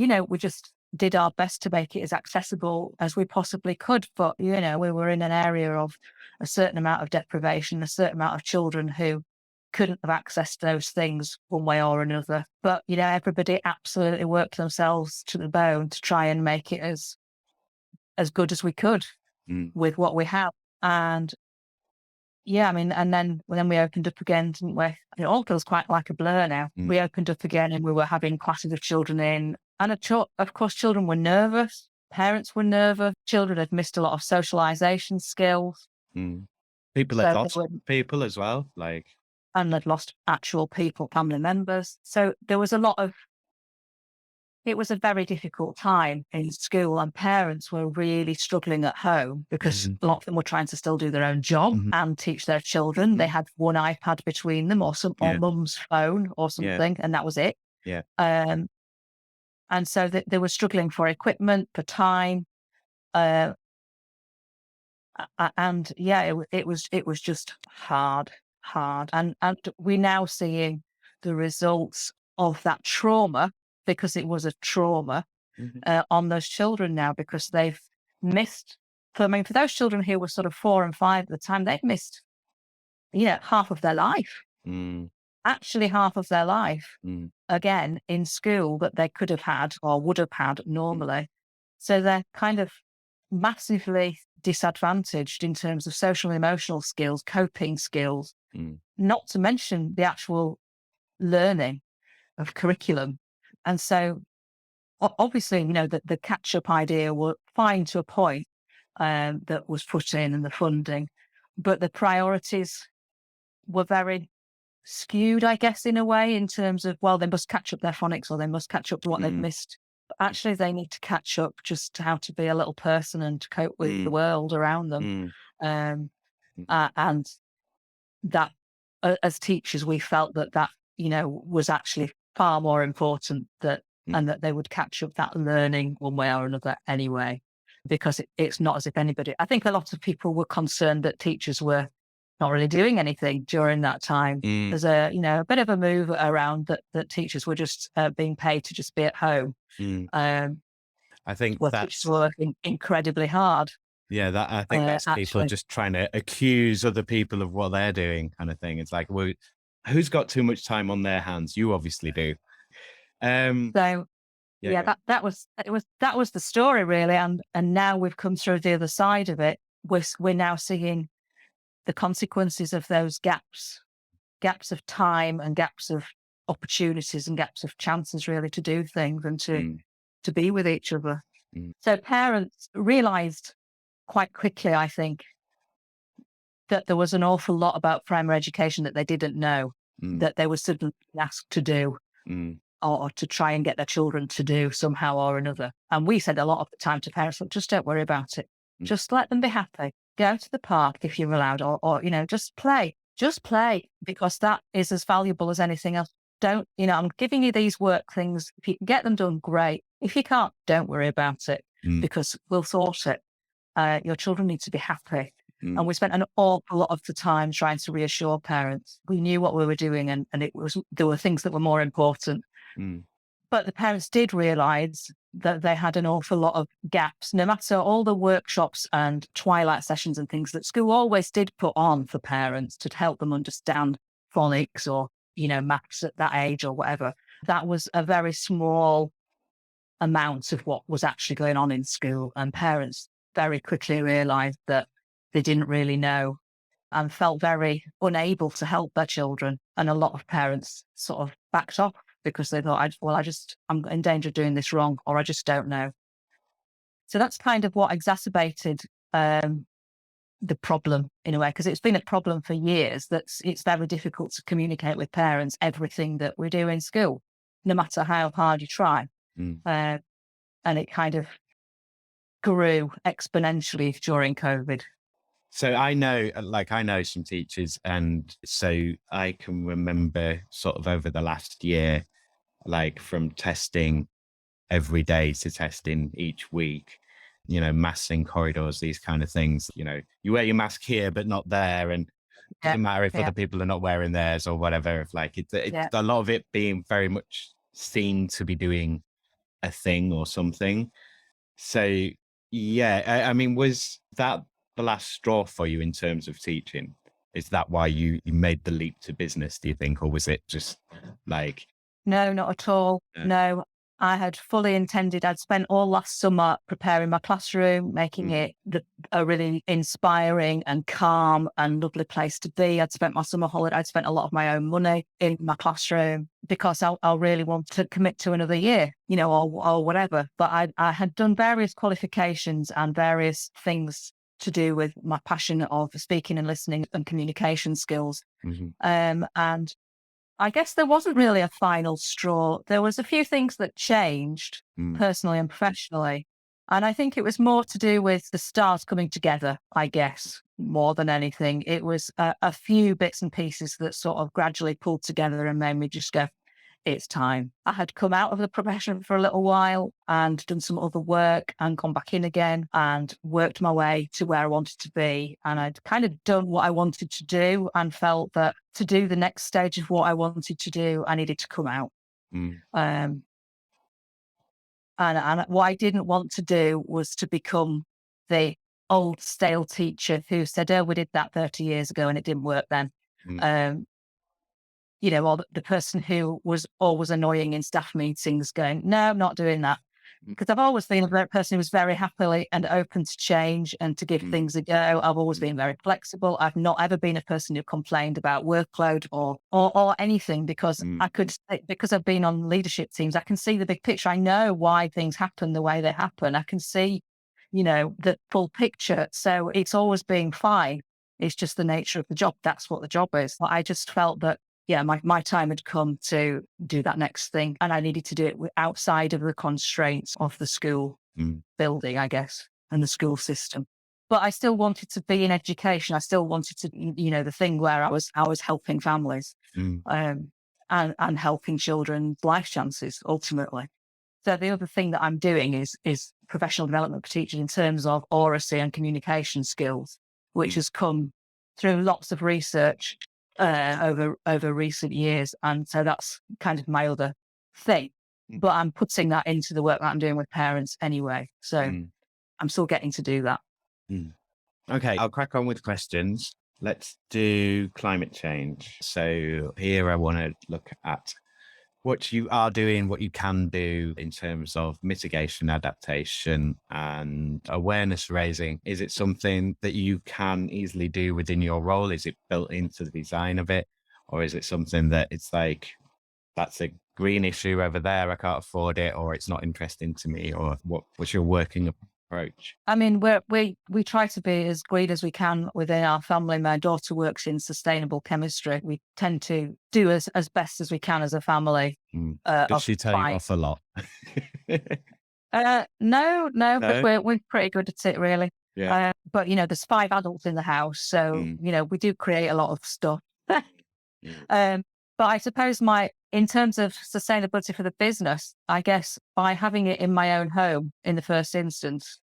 Speaker 2: did our best to make it as accessible as we possibly could. But, we were in an area of a certain amount of deprivation, a certain amount of children who couldn't have accessed those things one way or another. But, everybody absolutely worked themselves to the bone to try and make it as good as we could with what we have. And yeah, I mean, and then we opened up again, didn't we? It all feels quite like a blur now. We opened up again and we were having classes of children in. And of course, children were nervous. Parents were nervous. Children had missed a lot of socialisation skills.
Speaker 1: People had lost people as well,
Speaker 2: and they'd lost actual people, family members. So there was a lot of it was a very difficult time in school, and parents were really struggling at home because
Speaker 1: Mhm.
Speaker 2: a lot of them were trying to still do their own job
Speaker 1: Mhm.
Speaker 2: and teach their children. They had one iPad between them, or
Speaker 1: Yeah.
Speaker 2: mum's phone or
Speaker 1: Yeah.
Speaker 2: something, and that was it.
Speaker 1: Yeah.
Speaker 2: Um, and so they were struggling for equipment, for time, uh, and yeah, it was just hard, and we're now seeing the results of that trauma, because it was a trauma,
Speaker 1: Mhm.
Speaker 2: on those children now, because they've missed. For, I mean, for those children who were sort of 4 and 5 at the time, they've missed, half of their life,
Speaker 1: Mm.
Speaker 2: actually half of their life,
Speaker 1: Mm.
Speaker 2: again in school, that they could have had or would have had
Speaker 1: Mm.
Speaker 2: normally. So they're kind of massively disadvantaged in terms of social and emotional skills, coping skills,
Speaker 1: Mm.
Speaker 2: not to mention the actual learning of curriculum. And so obviously, the catch up idea were fine to a point, that was put in, and the funding, but the priorities were very skewed, I guess, in a way, in terms of, well, they must catch up their phonics, or they must catch up to what they've
Speaker 1: Mm.
Speaker 2: missed. But actually, they need to catch up just to how to be a little person and to cope with the
Speaker 1: Mm.
Speaker 2: world around them.
Speaker 1: Mm.
Speaker 2: Um,
Speaker 1: Mhm.
Speaker 2: and that, as teachers, we felt that was actually far more important,
Speaker 1: Mm.
Speaker 2: and that they would catch up that learning one way or another anyway, because it's not as if anybody. I think a lot of people were concerned that teachers were not really doing anything during that time.
Speaker 1: Mm.
Speaker 2: There's a bit of a move around that teachers were just being paid to just be at home.
Speaker 1: Mm.
Speaker 2: Um,
Speaker 1: I think
Speaker 2: well, teachers
Speaker 1: that's
Speaker 2: were working incredibly hard,
Speaker 1: yeah, that I think that's people
Speaker 2: actually.
Speaker 1: just trying to accuse other people of what they're doing, kind of thing. It's like, well, who's got too much time on their hands? You obviously do. Um,
Speaker 2: So
Speaker 1: yeah,
Speaker 2: yeah,
Speaker 1: go on.
Speaker 2: that was the story, really, and now we've come through the other side of it. We're now seeing the consequences of those gaps of time, and gaps of opportunities, and gaps of chances, really, to do things and to
Speaker 1: Mm.
Speaker 2: to be with each other.
Speaker 1: Mm.
Speaker 2: So parents realised quite quickly, I think, that there was an awful lot about primary education that they didn't know,
Speaker 1: Mm.
Speaker 2: that they were suddenly asked to do,
Speaker 1: Mm.
Speaker 2: or to try and get their children to do somehow or another. And we said a lot of the time to parents, "Look, just don't worry about it.
Speaker 1: Mm.
Speaker 2: Just let them be happy. Go to the park if you're allowed, or just play. Just play, because that is as valuable as anything else. Don't, I'm giving you these work things. If you can get them done, great. If you can't, don't worry about it,
Speaker 1: Mm.
Speaker 2: because we'll sort it. Your children need to be happy."
Speaker 1: Mm.
Speaker 2: And we spent an awful lot of the time trying to reassure parents. We knew what we were doing, and there were things that were more important.
Speaker 1: Mm.
Speaker 2: But the parents did realise that they had an awful lot of gaps, no matter all the workshops and twilight sessions and things that school always did put on for parents to help them understand phonics, or, maths at that age, or whatever. That was a very small amount of what was actually going on in school. And parents very quickly realised that they didn't really know, and felt very unable to help their children. And a lot of parents sort of backed off, because they thought, I'm in danger of doing this wrong, or I just don't know. So that's kind of what exacerbated, the problem, in a way, because it's been a problem for years. It's very difficult to communicate with parents everything that we do in school, no matter how hard you try.
Speaker 1: Mm.
Speaker 2: Uh, and it kind of grew exponentially during COVID.
Speaker 1: So I know some teachers, and so I can remember sort of over the last year, like from testing every day to testing each week, masks in corridors, these kind of things. You wear your mask here, but not there. And it
Speaker 2: Yeah,
Speaker 1: doesn't matter if
Speaker 2: yeah,
Speaker 1: other people are not wearing theirs or whatever. If like it's
Speaker 2: yeah.
Speaker 1: a lot of it being very much seen to be doing a thing or something. So yeah, I mean, was that the last straw for you in terms of teaching? Is that why you made the leap to business, do you think? Or was it just like,
Speaker 2: No, not at all.
Speaker 1: uh,
Speaker 2: No, I had fully intended. I'd spent all last summer preparing my classroom, making
Speaker 1: mm.
Speaker 2: it a really inspiring and calm and lovely place to be. I'd spent my summer holiday. I'd spent a lot of my own money in my classroom, because I really want to commit to another year, or whatever. But I had done various qualifications and various things to do with my passion of speaking and listening and communication skills.
Speaker 1: Mhm.
Speaker 2: And I guess there wasn't really a final straw. There was a few things that changed
Speaker 1: Mm,
Speaker 2: personally and professionally. And I think it was more to do with the stars coming together, I guess, more than anything. It was a few bits and pieces that sort of gradually pulled together and made me just go, it's time. I had come out of the profession for a little while and done some other work and come back in again and worked my way to where I wanted to be. And I'd kind of done what I wanted to do and felt that to do the next stage of what I wanted to do, I needed to come out.
Speaker 1: mm,
Speaker 2: Um, and what I didn't want to do was to become the old stale teacher who said, oh, we did that 30 years ago and it didn't work then.
Speaker 1: mm,
Speaker 2: Um, or the person who was always annoying in staff meetings going, no, I'm not doing that.
Speaker 1: mm,
Speaker 2: Because I've always been a person who was very happily and open to change and to give
Speaker 1: mm,
Speaker 2: things a go. I've always
Speaker 1: mm,
Speaker 2: been very flexible. I've not ever been a person who complained about workload or anything because
Speaker 1: mm,
Speaker 2: because I've been on leadership teams, I can see the big picture. I know why things happen the way they happen. I can see, the full picture. So it's always been fine. It's just the nature of the job. That's what the job is. But I just felt that my time had come to do that next thing. And I needed to do it outside of the constraints of the school
Speaker 1: mm,
Speaker 2: building, I guess, and the school system. But I still wanted to be in education. I still wanted to, the thing where I was helping families
Speaker 1: mm,
Speaker 2: and helping children's life chances ultimately. So the other thing that I'm doing is professional development for teachers in terms of oracy and communication skills, which
Speaker 1: mm,
Speaker 2: has come through lots of research over recent years, and so that's kind of my other thing.
Speaker 1: mm,
Speaker 2: But I'm putting that into the work that I'm doing with parents anyway, so
Speaker 1: mm,
Speaker 2: I'm still getting to do that.
Speaker 1: mm. Okay, I'll crack on with questions. Let's do climate change. So here I want to look at what you are doing, what you can do in terms of mitigation, adaptation, and awareness raising. Is it something that you can easily do within your role? Is it built into the design of it? Or is it something that it's like, that's a green issue over there, I can't afford it, or it's not interesting to me? Or what's your working approach?
Speaker 2: I mean, we try to be as green as we can within our family. My daughter works in sustainable chemistry. We tend to do as best as we can as a family.
Speaker 1: Mm. Does
Speaker 2: Of
Speaker 1: she tell you
Speaker 2: fine.
Speaker 1: off a lot?
Speaker 2: No, because
Speaker 1: No?
Speaker 2: we're pretty good at it, really.
Speaker 1: Yeah.
Speaker 2: But there's 5 adults in the house, so
Speaker 1: Mm,
Speaker 2: we do create a lot of stuff.
Speaker 1: mm,
Speaker 2: um, but I suppose in terms of sustainability for the business, I guess by having it in my own home in the first instance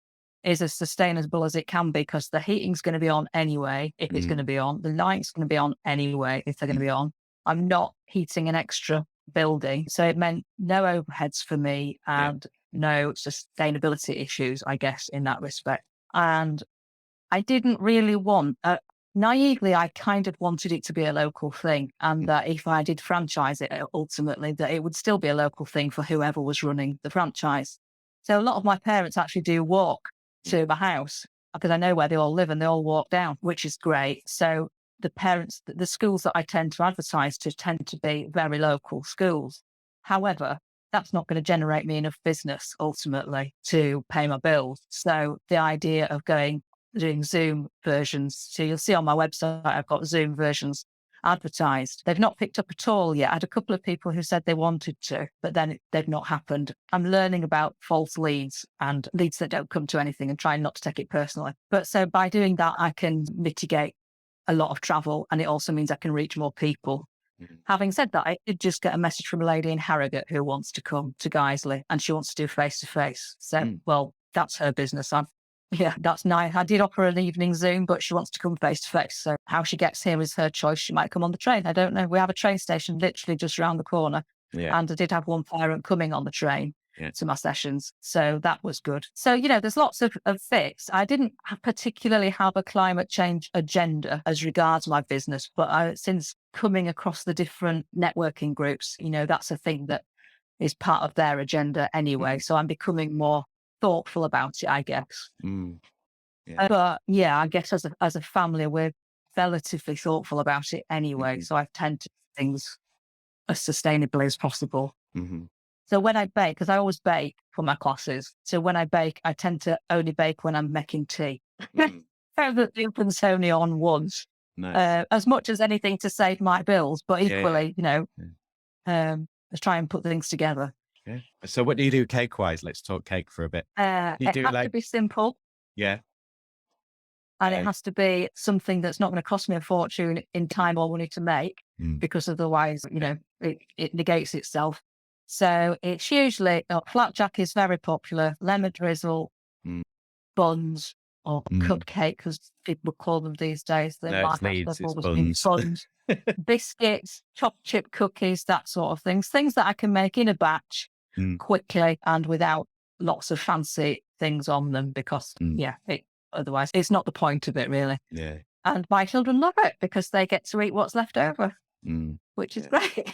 Speaker 2: is as sustainable as it can be because the heating's going to be on anyway if it's going
Speaker 1: mm,
Speaker 2: to be on, the lights going to be on anyway if they're going to be on. I'm not heating an extra building, so it meant no overheads for me
Speaker 1: yeah.
Speaker 2: and no sustainability issues, I guess, in that respect. And I didn't really naively, I kind of wanted it to be a local thing. And
Speaker 1: Mm,
Speaker 2: that if I did franchise it ultimately, that it would still be a local thing for whoever was running the franchise. So a lot of my parents actually do walk
Speaker 1: mm,
Speaker 2: to my house because I know where they all live and they all walk down, which is great. So the schools that I tend to advertise to tend to be very local schools. However, that's not going to generate me enough business ultimately to pay my bills. So the idea of doing Zoom versions. So you'll see on my website, I've got Zoom versions advertised. They've not picked up at all yet. I had a couple of people who said they wanted to, but then they've not happened. I'm learning about false leads and leads that don't come to anything and trying not to take it personally. But so by doing that, I can mitigate a lot of travel and it also means I can reach more people.
Speaker 1: mm,
Speaker 2: Having said that, I did just get a message from a lady in Harrogate who wants to come to Guiseley and she wants to do face to face. So,
Speaker 1: mm,
Speaker 2: well, that's her business. Yeah, that's nice. I did offer an evening Zoom, but she wants to come face to face. So how she gets here is her choice. She might come on the train. I don't know. We have a train station literally just around the corner.
Speaker 1: yeah.
Speaker 2: And I did have one parent coming on the train
Speaker 1: Yeah.
Speaker 2: to my sessions. So that was good. So, there's lots of fits. I didn't particularly have a climate change agenda as regards my business, but since coming across the different networking groups, that's a thing that is part of their agenda anyway.
Speaker 1: Mm,
Speaker 2: So I'm becoming more thoughtful about it, I guess.
Speaker 1: mm, yeah.
Speaker 2: But yeah, I guess as a family, we're relatively thoughtful about it anyway.
Speaker 1: Mhm,
Speaker 2: So I tend to do things as sustainably as possible.
Speaker 1: mhm,
Speaker 2: So when I bake, because I always bake for my classes, so when I bake, I tend to only bake when I'm making tea.
Speaker 1: mm,
Speaker 2: So that the oven's only on once.
Speaker 1: Nice.
Speaker 2: as much as anything to save my bills, but
Speaker 1: Yeah,
Speaker 2: equally,
Speaker 1: yeah.
Speaker 2: let's try and put things together.
Speaker 1: Yeah. So what do you do cake-wise? Let's talk cake for a bit. You
Speaker 2: It
Speaker 1: do
Speaker 2: has to
Speaker 1: like,
Speaker 2: be simple,
Speaker 1: yeah.
Speaker 2: and it has to be something that's not going to cost me a fortune in time or money to make,
Speaker 1: Mm,
Speaker 2: because otherwise, it negates itself. So it's usually, flapjack is very popular, lemon drizzle,
Speaker 1: mm,
Speaker 2: buns, or
Speaker 1: mm.
Speaker 2: cupcake, as people call them these days.
Speaker 1: No, it's
Speaker 2: They've
Speaker 1: Leeds, it's
Speaker 2: always been
Speaker 1: buns.
Speaker 2: buns, biscuits, chocolate chip cookies, that sort of things that I can make in a batch
Speaker 1: Mm,
Speaker 2: quickly and without lots of fancy things on them, because
Speaker 1: mm.
Speaker 2: otherwise it's not the point of it really.
Speaker 1: Yeah.
Speaker 2: And my children love it because they get to eat what's left over,
Speaker 1: Mm.
Speaker 2: which is great.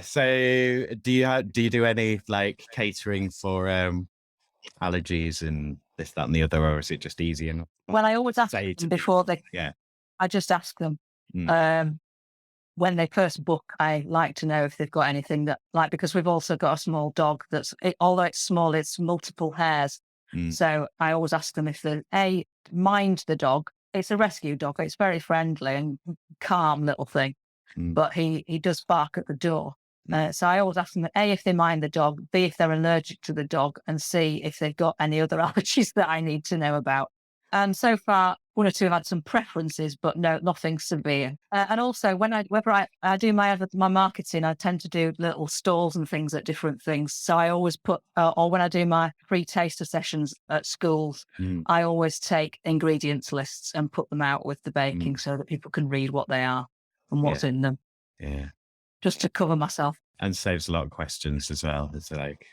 Speaker 1: So do you do any like catering for allergies and this, that, and the other, or is it just easy enough?
Speaker 2: Well, I always ask
Speaker 1: Say to
Speaker 2: them before
Speaker 1: yeah.
Speaker 2: I just ask them,
Speaker 1: Mm,
Speaker 2: when they first book, I like to know if they've got anything that, like, because we've also got a small dog although it's small, it's multiple hairs.
Speaker 1: mm,
Speaker 2: So I always ask them if they mind the dog. It's a rescue dog. It's very friendly and calm little thing,
Speaker 1: mm,
Speaker 2: but he does bark at the door.
Speaker 1: mm,
Speaker 2: So I always ask them, A, if they mind the dog, B, if they're allergic to the dog, and C, if they've got any other allergies that I need to know about. And so far, one or two have had some preferences, but no, nothing severe. And also, whenever I do my marketing, I tend to do little stalls and things at different things. So I always put, or when I do my free taster sessions at schools,
Speaker 1: mm,
Speaker 2: I always take ingredients lists and put them out with the baking
Speaker 1: mm.
Speaker 2: so that people can read what they are and
Speaker 1: Yeah.
Speaker 2: what's in them,
Speaker 1: Yeah.
Speaker 2: just to cover myself.
Speaker 1: And saves a lot of questions as well. It's like,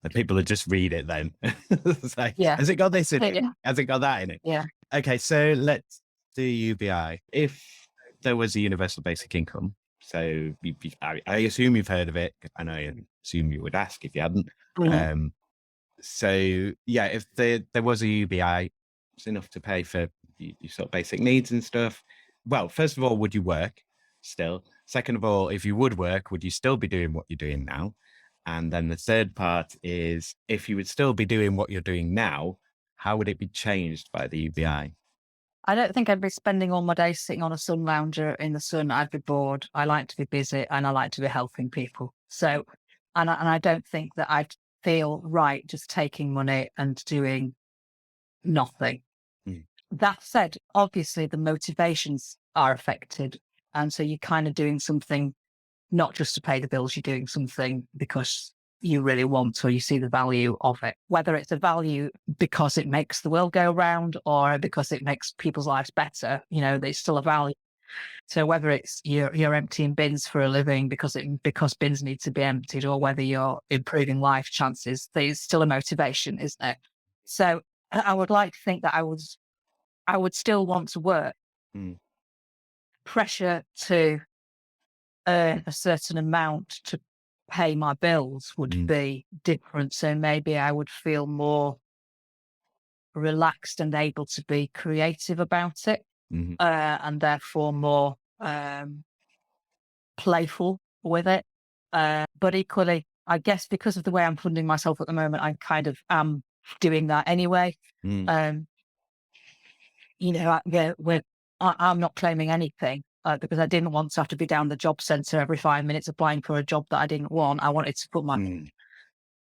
Speaker 1: the people would just read it then. It's like,
Speaker 2: Yeah.
Speaker 1: has it got this in it?
Speaker 2: Yeah.
Speaker 1: Has it got that in it?
Speaker 2: Yeah.
Speaker 1: Okay, so let's do UBI. If there was a universal basic income, so I assume you've heard of it, and I assume you would ask if you hadn't.
Speaker 2: Mhm.
Speaker 1: So yeah, if there was a UBI, it's enough to pay for your sort of basic needs and stuff. Well, first of all, would you work still? Second of all, if you would work, would you still be doing what you're doing now? And then the third part is, if you would still be doing what you're doing now, how would it be changed by the UBI?
Speaker 2: I don't think I'd be spending all my days sitting on a sun lounger in the sun. I'd be bored. I like to be busy and I like to be helping people. So, and I don't think that I'd feel right just taking money and doing nothing.
Speaker 1: Mm.
Speaker 2: That said, obviously the motivations are affected. And so you're kind of doing something not just to pay the bills, you're doing something because you really want, or you see the value of it. Whether it's a value because it makes the world go round or because it makes people's lives better, there's still a value. So whether it's you're emptying bins for a living because bins need to be emptied, or whether you're improving life chances, there's still a motivation, isn't there? So I would like to think that I would still want to work.
Speaker 1: Mm.
Speaker 2: Pressure to earn a certain amount to pay my bills would
Speaker 1: Mm.
Speaker 2: be different. So maybe I would feel more relaxed and able to be creative about it,
Speaker 1: Mhm.
Speaker 2: and therefore more playful with it. But equally, I guess because of the way I'm funding myself at the moment, I kind of am doing that anyway.
Speaker 1: Mm.
Speaker 2: Um, I'm not claiming anything, because I didn't want to have to be down the job centre every 5 minutes applying for a job that I didn't want. I wanted to put
Speaker 1: Mm.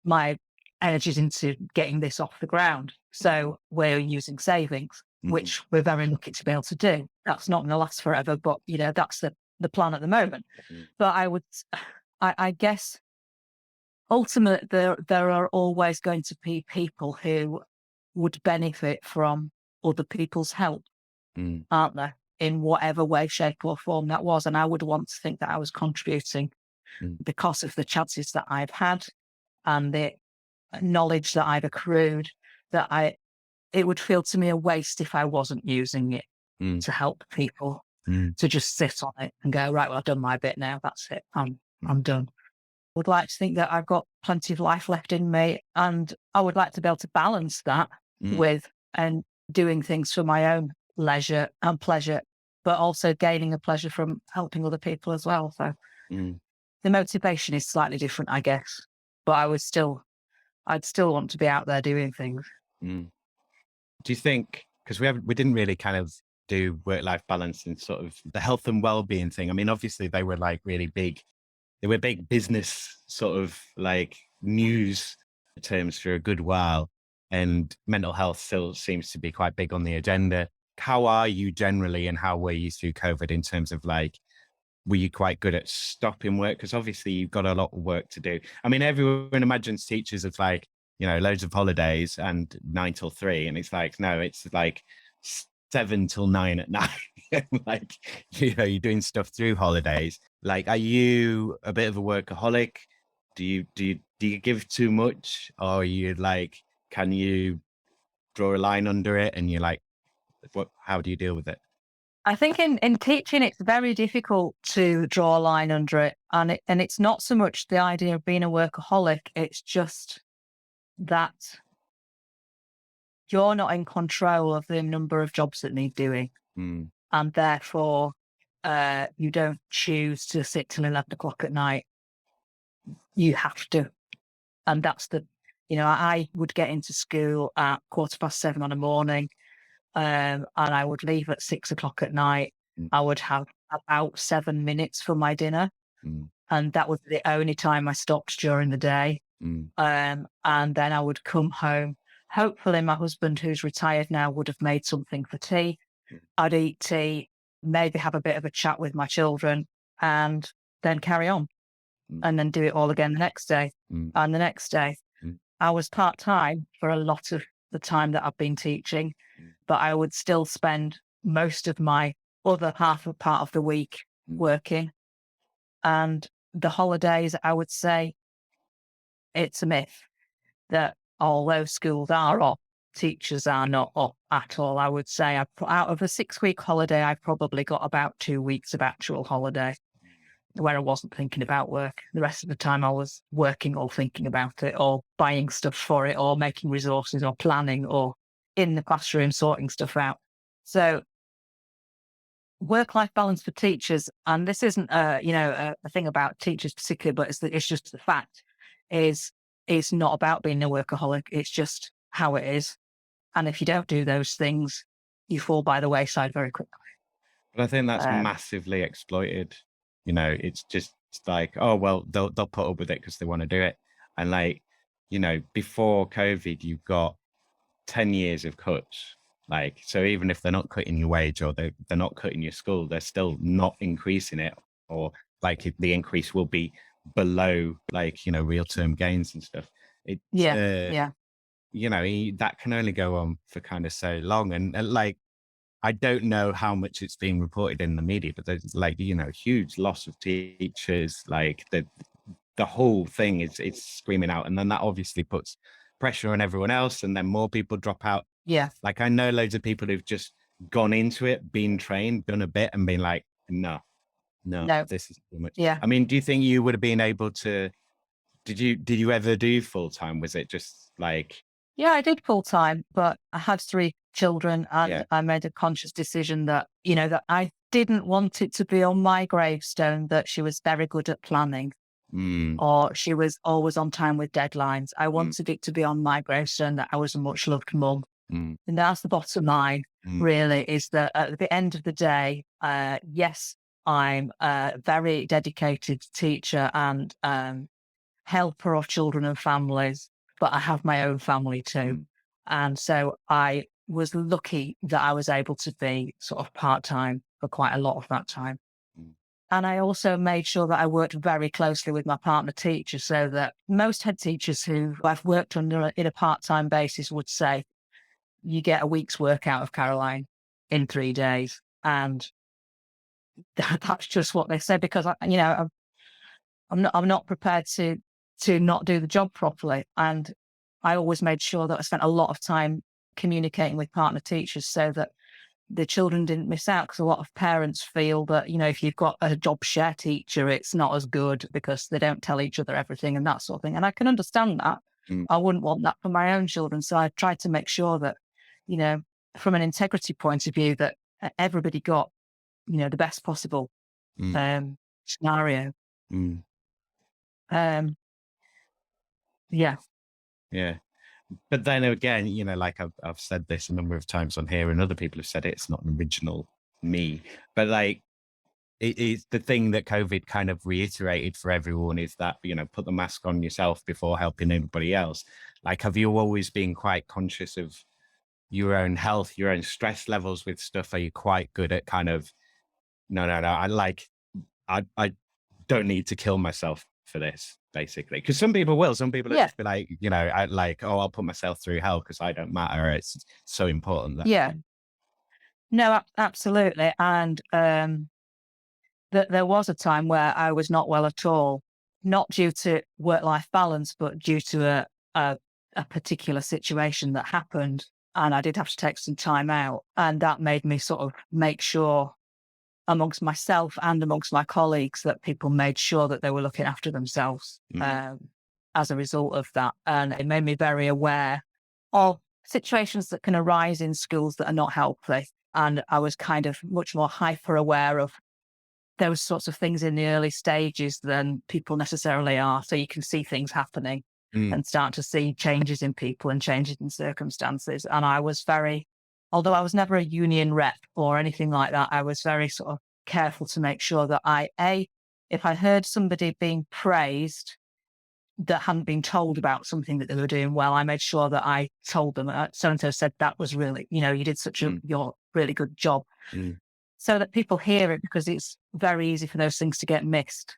Speaker 2: my energies into getting this off the ground. So we're using savings,
Speaker 1: Mhm.
Speaker 2: which we're very lucky to be able to do. That's not going to last forever, but that's the plan at the moment.
Speaker 1: Mm.
Speaker 2: But I guess ultimately there are always going to be people who would benefit from other people's help,
Speaker 1: Mm.
Speaker 2: aren't there? In whatever way, shape, or form that was. And I would want to think that I was contributing
Speaker 1: Mm.
Speaker 2: because of the chances that I've had and the knowledge that I've accrued, it would feel to me a waste if I wasn't using it
Speaker 1: Mm.
Speaker 2: to help people,
Speaker 1: Mm.
Speaker 2: to just sit on it and go, right, well, I've done my bit now. That's it. I'm done. Would like to think that I've got plenty of life left in me, and I would like to be able to balance that
Speaker 1: Mm.
Speaker 2: with and doing things for my own leisure and pleasure, but also gaining a pleasure from helping other people as well. So
Speaker 1: Mm.
Speaker 2: the motivation is slightly different, I guess, but I'd still want to be out there doing things.
Speaker 1: Mm. Do you think, because we didn't really kind of do work-life balance and sort of the health and well-being thing. I mean, obviously they were like really big. They were big business sort of like news terms for a good while, and mental health still seems to be quite big on the agenda. How are you generally, and how were you through COVID in terms of like, were you quite good at stopping work? Because obviously you've got a lot of work to do. I mean, everyone imagines teachers as like, you know, loads of holidays and 9 till 3. And it's like, no, it's like 7 till 9 at night. Like, you know, you're doing stuff through holidays. Like, are you a bit of a workaholic? Do you give too much? Or are you like, can you draw a line under it? And you're like, how do you deal with it?
Speaker 2: I think in teaching, it's very difficult to draw a line under it. And it's not so much the idea of being a workaholic, it's just that you're not in control of the number of jobs that need doing.
Speaker 1: Mm,
Speaker 2: And therefore, you don't choose to sit till 11 o'clock at night. You have to. And that's I would get into school at 7:15 on a morning, and I would leave at 6 o'clock at night.
Speaker 1: mm,
Speaker 2: I would have about 7 minutes for my dinner,
Speaker 1: mm,
Speaker 2: and that was the only time I stopped during the day.
Speaker 1: mm,
Speaker 2: And then I would come home. Hopefully, my husband, who's retired now, would have made something for tea.
Speaker 1: mm,
Speaker 2: I'd eat tea, maybe have a bit of a chat with my children, and then carry on,
Speaker 1: mm,
Speaker 2: and then do it all again the next day
Speaker 1: mm,
Speaker 2: and the next day.
Speaker 1: mm,
Speaker 2: I was part-time for a lot of the time that I've been teaching,
Speaker 1: mm,
Speaker 2: but I would still spend most of my other part of the week
Speaker 1: mm.
Speaker 2: working. And the holidays, I would say it's a myth that although schools are off, teachers are not off at all. I would say out of a 6-week holiday, I probably got about 2 weeks of actual holiday where I wasn't thinking about work. The rest of the time I was working or thinking about it or buying stuff for it or making resources or planning or in the classroom sorting stuff out. So work-life balance for teachers, and this isn't a thing about teachers particularly, but it's just the fact is it's not about being a workaholic. It's just how it is. And if you don't do those things, you fall by the wayside very quickly.
Speaker 1: But I think that's
Speaker 2: Um,
Speaker 1: massively exploited. You know, it's just like, oh well, they'll put up with it because they want to do it. And like, you know, before COVID, you've got 10 years of cuts. Like, so even if they're not cutting your wage or they're not cutting your school, they're still not increasing it. Or like the increase will be below like, you know, real term gains and stuff. It's
Speaker 2: yeah, yeah,
Speaker 1: you know, that can only go on for kind of so long. And like, I don't know how much it's being reported in the media, but there's like, you know, huge loss of teachers, like the whole thing is it's screaming out. And then that obviously puts pressure on everyone else, and then more people drop out.
Speaker 2: yeah.
Speaker 1: Like I know loads of people who've just gone into it, been trained, done a bit and been like, no,
Speaker 2: No,
Speaker 1: this is too much.
Speaker 2: yeah.
Speaker 1: I mean, do you think you would have been able to, did you ever do full time? Was it just like,
Speaker 2: Yeah, I did full time, but I had 3 children
Speaker 1: yeah,
Speaker 2: and I made a conscious decision that, that I didn't want it to be on my gravestone that she was very good at planning
Speaker 1: mm,
Speaker 2: or she was always on time with deadlines. I
Speaker 1: mm,
Speaker 2: wanted it to be on my gravestone that I was a much loved mum.
Speaker 1: mm,
Speaker 2: And that's the bottom line,
Speaker 1: mm,
Speaker 2: really, is that at the end of the day, yes, I'm a very dedicated teacher and helper of children and families, but I have my own family too.
Speaker 1: mm,
Speaker 2: And so I was lucky that I was able to be sort of part-time for quite a lot of that time.
Speaker 1: mm,
Speaker 2: And I also made sure that I worked very closely with my partner teacher so that most head teachers who I've worked under in a part-time basis would say, you get a week's work out of Caroline in 3 days. And that's just what they say because I'm not prepared to not do the job properly. And I always made sure that I spent a lot of time communicating with partner teachers so that the children didn't miss out. Because a lot of parents feel that, if you've got a job share teacher, it's not as good because they don't tell each other everything and that sort of thing. And I can understand that.
Speaker 1: mm,
Speaker 2: I wouldn't want that for my own children. So I tried to make sure that, you know, from an integrity point of view, that everybody got, the best possible
Speaker 1: mm,
Speaker 2: scenario.
Speaker 1: mm.
Speaker 2: Um, yeah.
Speaker 1: Yeah. but then again, like I've said this a number of times on here, and other people have said it, it's not an original me, but like it is the thing that COVID kind of reiterated for everyone is that, put the mask on yourself before helping anybody else. Like, have you always been quite conscious of your own health, your own stress levels with stuff? Are you quite good at kind of, no, I don't need to kill myself for this, basically? Because some people will. Some people
Speaker 2: Yeah,
Speaker 1: just be like, I like, oh, I'll put myself through hell because I don't matter. It's so important that.
Speaker 2: yeah. No, absolutely. And there was a time where I was not well at all, not due to work-life balance, but due to a particular situation that happened, and I did have to take some time out, and that made me sort of make sure amongst myself and amongst my colleagues that people made sure that they were looking after themselves as a result of that. And it made me very aware of situations that can arise in schools that are not healthy. And I was kind of much more hyper aware of those sorts of things in the early stages than people necessarily are. So you can see things happening and start to see changes in people and changes in circumstances. And I was very, although I was never a union rep or anything like that, I was very sort of careful to make sure that if I heard somebody being praised that hadn't been told about something that they were doing well, I made sure that I told them, so-and-so said that was really, you did your really good job. So that people hear it, because it's very easy for those things to get missed.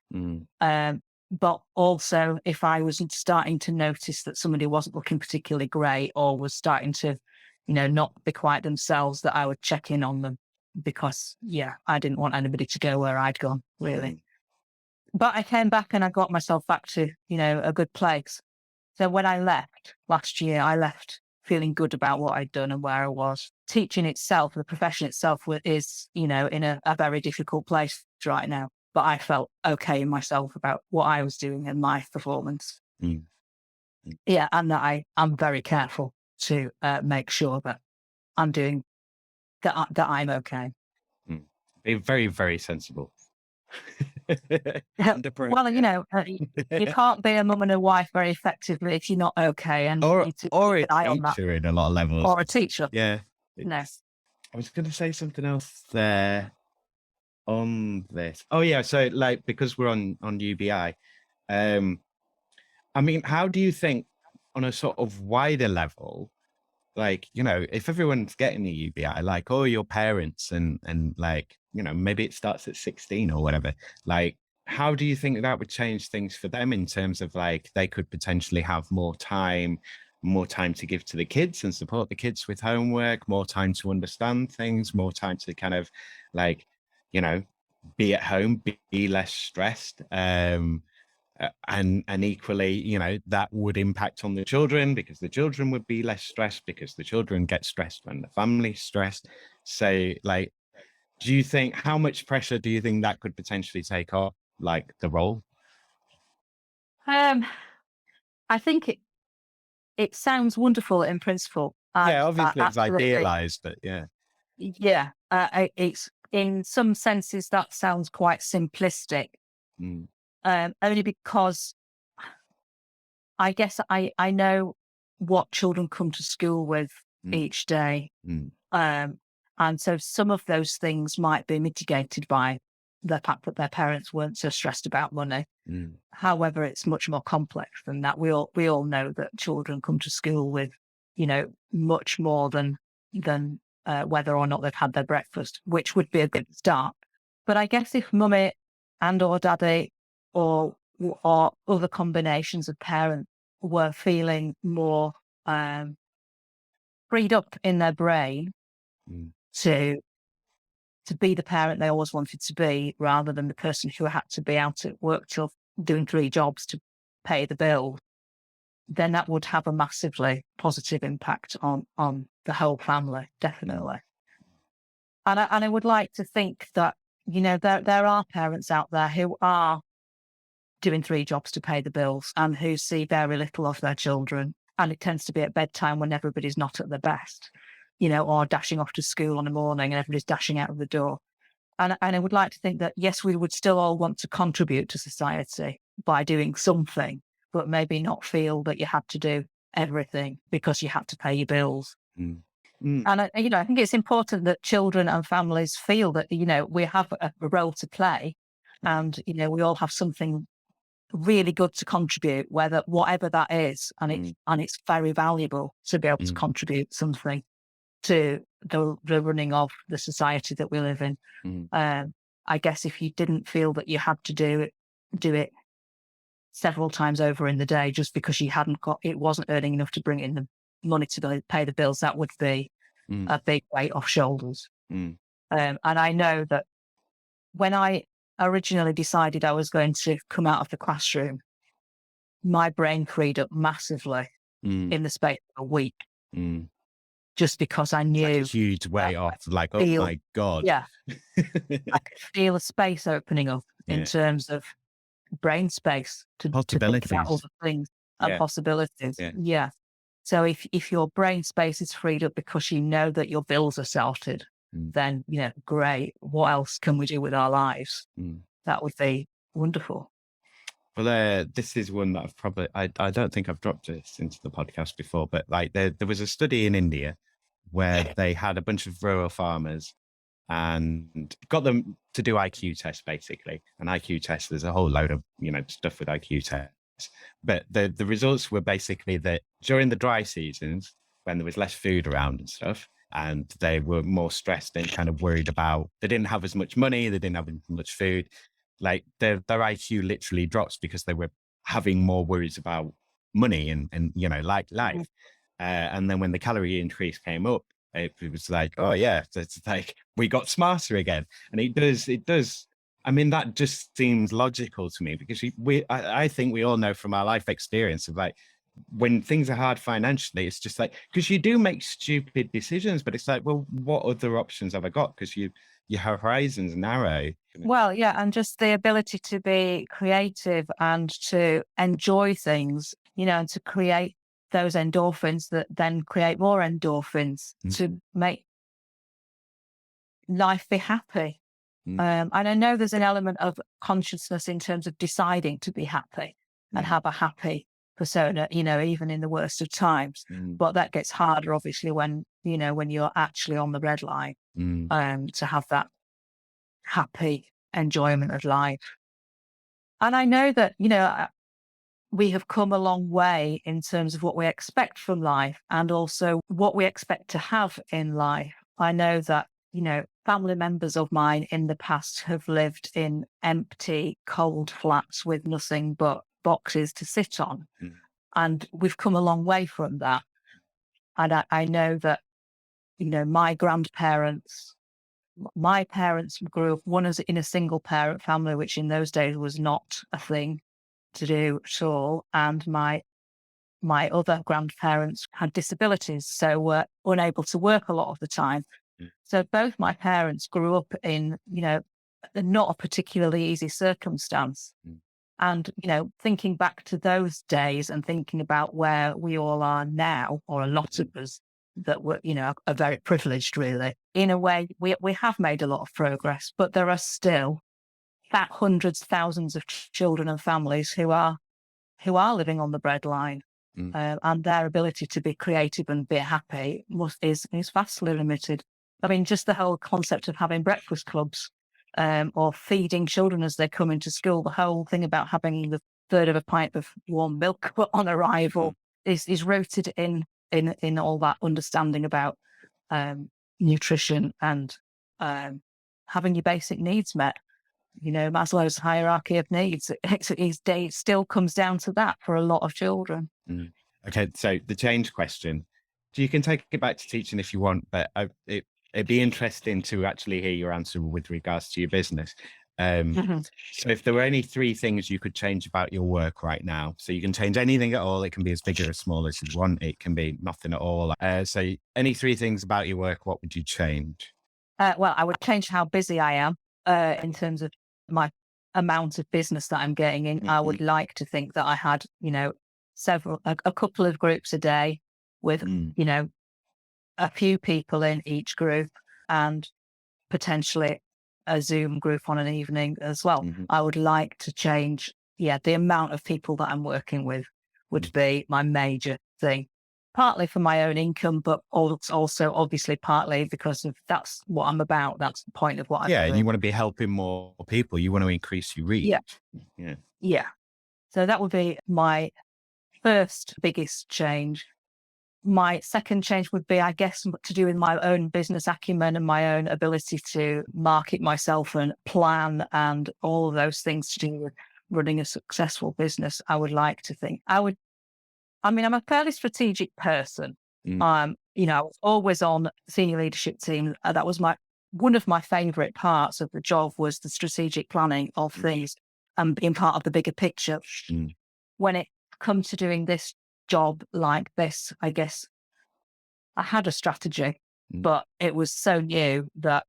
Speaker 2: But also, if I was starting to notice that somebody wasn't looking particularly great or was starting to, not be quite themselves, that I would check in on them, because, I didn't want anybody to go where I'd gone, really. But I came back and I got myself back to, a good place. So when I left last year, I left feeling good about what I'd done and where I was. Teaching itself, the profession itself is, in a very difficult place right now. But I felt okay in myself about what I was doing and my performance. Yeah, and that I'm very careful to make sure that I'm doing that. That I'm okay.
Speaker 1: Be very, very sensible.
Speaker 2: Well, you can't be a mum and a wife very effectively if you're not okay, and
Speaker 1: or
Speaker 2: you need to keep
Speaker 1: a
Speaker 2: an eye on that.
Speaker 1: teacher in a lot of levels.
Speaker 2: Or a teacher.
Speaker 1: Yeah.
Speaker 2: No.
Speaker 1: I was going to say something else there on this. Oh yeah, so like, because we're on UBI, I mean, how do you think on a sort of wider level, like, if everyone's getting the UBI, like all your parents and like, maybe it starts at 16 or whatever, like, how do you think that would change things for them in terms of like, they could potentially have more time to give to the kids and support the kids with homework, more time to understand things, more time to kind of like, be at home, be less stressed. And equally, that would impact on the children, because the children would be less stressed, because the children get stressed when the family's stressed. So like, how much pressure do you think that could potentially take off, like, the role?
Speaker 2: I think it sounds wonderful in principle.
Speaker 1: Yeah, obviously it's
Speaker 2: Absolutely.
Speaker 1: idealized, but yeah.
Speaker 2: Yeah, it's in some senses that sounds quite simplistic. Only because I guess I know what children come to school with each day. And so some of those things might be mitigated by the fact that their parents weren't so stressed about money. However, it's much more complex than that. We all know that children come to school with, much more than whether or not they've had their breakfast, which would be a good start. But I guess if mummy and or daddy or other combinations of parents were feeling more freed up in their brain to be the parent they always wanted to be, rather than the person who had to be out at work till doing 3 jobs to pay the bill, then that would have a massively positive impact on the whole family, definitely. And I would like to think that, there are parents out there who are doing 3 jobs to pay the bills and who see very little of their children. And it tends to be at bedtime when everybody's not at their best, or dashing off to school in the morning and everybody's dashing out of the door. And I would like to think that, yes, we would still all want to contribute to society by doing something, but maybe not feel that you had to do everything because you had to pay your bills.
Speaker 1: Mm. Mm.
Speaker 2: And I think it's important that children and families feel that, we have a role to play, and, we all have something really good to contribute, whatever that is. And it's very valuable to be able to
Speaker 1: Mm.
Speaker 2: contribute something to the running of the society that we live in.
Speaker 1: Mm.
Speaker 2: I guess if you didn't feel that you had to do it several times over in the day just because it wasn't earning enough to bring in the money to pay the bills, that would be
Speaker 1: Mm.
Speaker 2: a big weight off shoulders.
Speaker 1: Mm.
Speaker 2: And I know that when I originally decided I was going to come out of the classroom, my brain freed up massively
Speaker 1: Mm.
Speaker 2: in the space of a week,
Speaker 1: Mm.
Speaker 2: just because I
Speaker 1: It's like a
Speaker 2: knew
Speaker 1: huge weight off. Like, oh
Speaker 2: feel,
Speaker 1: my God.
Speaker 2: yeah, I could feel a space opening up in
Speaker 1: Yeah.
Speaker 2: terms of brain space to think about
Speaker 1: Possibilities.
Speaker 2: other things and
Speaker 1: Yeah.
Speaker 2: possibilities.
Speaker 1: Yeah.
Speaker 2: Yeah. So if your brain space is freed up because you know that your bills are sorted,
Speaker 1: Mm.
Speaker 2: then, great. What else can we do with our lives?
Speaker 1: Mm.
Speaker 2: That would be wonderful.
Speaker 1: Well, this is one that I don't think I've dropped this into the podcast before, but like there was a study in India where they had a bunch of rural farmers and got them to do IQ tests, basically. An IQ test, there's a whole load of, stuff with IQ tests. But the results were basically that during the dry seasons, when there was less food around and stuff, and they were more stressed and kind of worried about, they didn't have as much money, they didn't have as much food, like their IQ literally drops because they were having more worries about money and like life. And then when the calorie increase came up, it was like, oh yeah, it's like we got smarter again. And it does. I mean, that just seems logical to me because I think we all know from our life experience of like when things are hard financially, it's just like, because you do make stupid decisions, but it's like, well, what other options have I got? Because your horizons narrow.
Speaker 2: Well, yeah, and just the ability to be creative and to enjoy things, and to create those endorphins that then create more endorphins to make life be happy. And I know there's an element of consciousness in terms of deciding to be happy and have a happy persona, even in the worst of times. But that gets harder, obviously, when you're actually on the red line, to have that happy enjoyment of life. And I know that, we have come a long way in terms of what we expect from life and also what we expect to have in life. I know that, family members of mine in the past have lived in empty, cold flats with nothing but boxes to sit on. And we've come a long way from that. And I know that, my grandparents, my parents grew up, one is in a single parent family, which in those days was not a thing to do at all. And my other grandparents had disabilities, so were unable to work a lot of the time. So both my parents grew up in, not a particularly easy circumstance. And, thinking back to those days and thinking about where we all are now, or a lot of us that were, are very privileged, really. In a way, we have made a lot of progress, but there are still hundreds, thousands of children and families who are living on the breadline. And their ability to be creative and be happy is vastly limited. I mean, just the whole concept of having breakfast clubs, or feeding children as they come into school, the whole thing about having the third of a pint of warm milk on arrival is rooted in all that understanding about nutrition and having your basic needs met. Maslow's hierarchy of needs, it still comes down to that for a lot of children.
Speaker 1: Okay, so the change question, you can take it back to teaching if you want, but it'd be interesting to actually hear your answer with regards to your business. So if there were any 3 things you could change about your work right now, so you can change anything at all, it can be as big or as small as you want, it can be nothing at all. So any 3 things about your work, what would you change?
Speaker 2: Well, I would change how busy I am in terms of my amount of business that I'm getting in. I would like to think that I had, a couple of groups a day with, a few people in each group and potentially a Zoom group on an evening as well. I would like to change, the amount of people that I'm working with. would be my major thing. Partly for my own income, but also obviously partly because of that's what I'm about. That's the point of what I'm
Speaker 1: Yeah, and
Speaker 2: doing.
Speaker 1: you want to be helping more people. You want to increase your reach.
Speaker 2: Yeah.
Speaker 1: Yeah.
Speaker 2: Yeah. So that would be my first biggest change. My second change would be, I guess, to do with my own business acumen and my own ability to market myself and plan and all of those things to do with running a successful business. I would like to think I'm a fairly strategic person. I was always on senior leadership team. That was one of my favorite parts of the job was the strategic planning of things and being part of the bigger picture. When it comes to doing this job like this, I guess I had a strategy, but it was so new that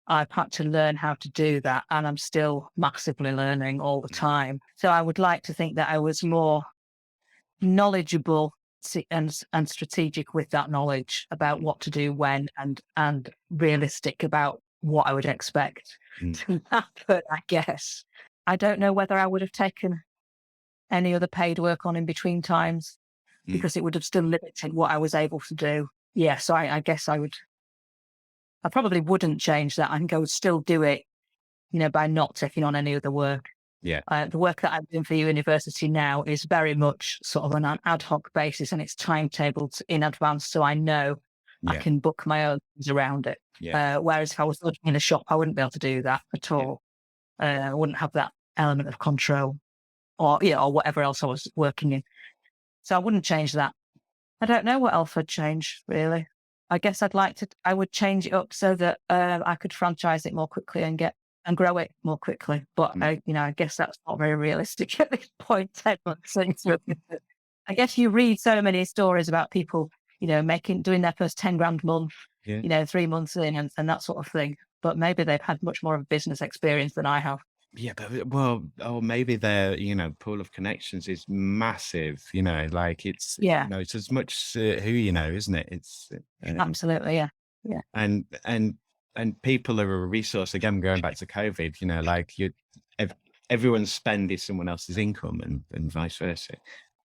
Speaker 2: I've had to learn how to do that. And I'm still massively learning all the time. So I would like to think that I was more knowledgeable and strategic with that knowledge about what to do when and realistic about what I would expect to happen, I guess. I don't know whether I would have taken any other paid work on in between times because it would have still limited what I was able to do. Yeah, so I guess I probably wouldn't change that. I think I would still do it, by not taking on any other work.
Speaker 1: Yeah.
Speaker 2: The work that I'm doing for university now is very much sort of on an ad hoc basis and it's timetabled in advance. So I know I can book my own things around it.
Speaker 1: Yeah.
Speaker 2: Whereas if I was working in a shop, I wouldn't be able to do that at all. I wouldn't have that element of control or whatever else I was working in. So I wouldn't change that. I don't know what else I'd change, really. I guess I would change it up so that I could franchise it more quickly and grow it more quickly. But I guess that's not very realistic at this point. 10 months into it. I guess you read so many stories about people, doing their first 10 grand month, 3 months in and that sort of thing. But maybe they've had much more of a business experience than I have.
Speaker 1: Yeah, but or maybe their pool of connections is massive. Like it's it's as much who isn't it? It's
Speaker 2: absolutely yeah.
Speaker 1: And people are a resource. Again, going back to COVID, like everyone's spend is someone else's income, and vice versa.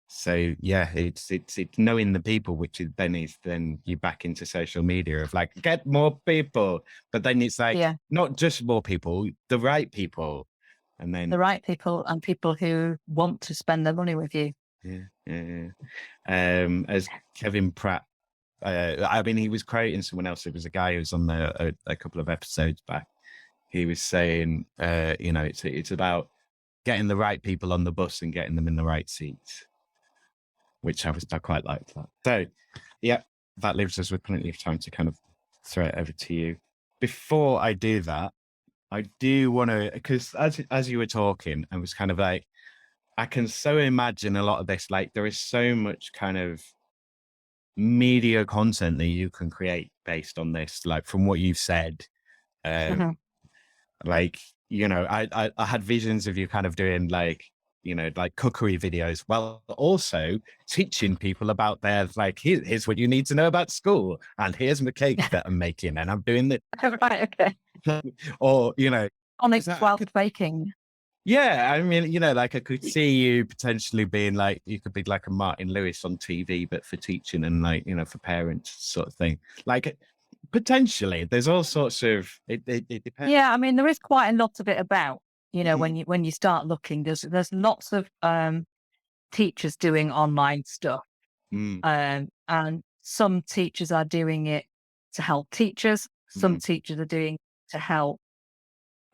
Speaker 1: So yeah, it's knowing the people, which is then you back into social media of like get more people, but then it's like not just more people, the right people. And then
Speaker 2: the right people and people who want to spend their money with you.
Speaker 1: Yeah. As Kevin Pratt, he was quoting someone else. It was a guy who was on there a couple of episodes back. He was saying, it's about getting the right people on the bus and getting them in the right seats, which I quite liked that. So, yeah, that leaves us with plenty of time to kind of throw it over to you. Before I do that, I do want to, because as you were talking, I was kind of like, I can so imagine a lot of this, like there is so much kind of media content that you can create based on this, like from what you've said. Like, I had visions of you kind of doing like cookery videos, well, also teaching people about their, like, here's what you need to know about school, and here's my cake that I'm making, and I'm doing it.
Speaker 2: Right, okay.
Speaker 1: Or,
Speaker 2: Onyx whilst baking.
Speaker 1: Yeah, I mean, like I could see you potentially being like, you could be like a Martin Lewis on TV, but for teaching and like, for parents sort of thing. Like potentially there's all sorts of, it depends.
Speaker 2: Yeah, I mean, there is quite a lot of it about, when you start looking, there's lots of teachers doing online stuff. And some teachers are doing it to help teachers. Some teachers are doing it to help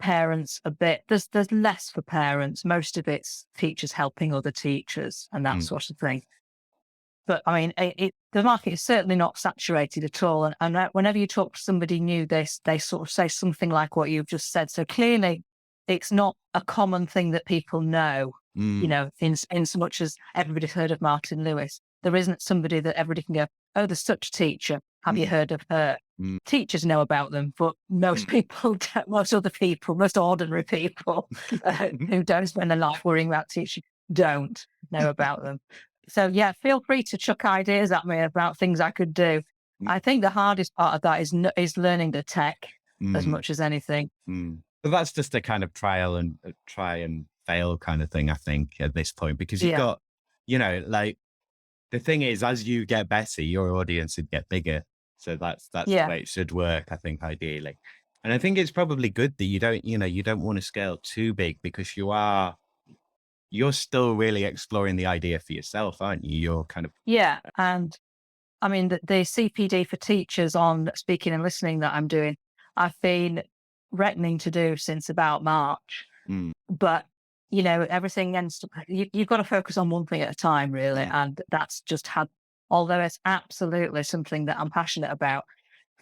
Speaker 2: parents a bit. There's less for parents. Most of it's teachers helping other teachers and that sort of thing. But I mean, the market is certainly not saturated at all. And whenever you talk to somebody new, they sort of say something like what you've just said. So clearly, it's not a common thing that people know. In so much as everybody's heard of Martin Lewis, there isn't somebody that everybody can go, oh, there's such a teacher. Have you heard of her? Teachers know about them, but most people, most ordinary people who don't spend their life worrying about teaching don't know about them. So yeah, feel free to chuck ideas at me about things I could do. I think the hardest part of that is learning the tech as much as anything.
Speaker 1: But that's just a kind of try and fail kind of thing, I think, at this point, because you've got, like the thing is, as you get better, your audience would get bigger. So that's the
Speaker 2: Yeah.
Speaker 1: way it should work, I think, ideally. And I think it's probably good that you don't want to scale too big, because you're still really exploring the idea for yourself, aren't you? You're kind of,
Speaker 2: Yeah. And I mean, the CPD for teachers on speaking and listening that I'm doing, I've been reckoning to do since about March.
Speaker 1: mm,
Speaker 2: But, everything ends to, you've got to focus on one thing at a time, really. And that's just although it's absolutely something that I'm passionate about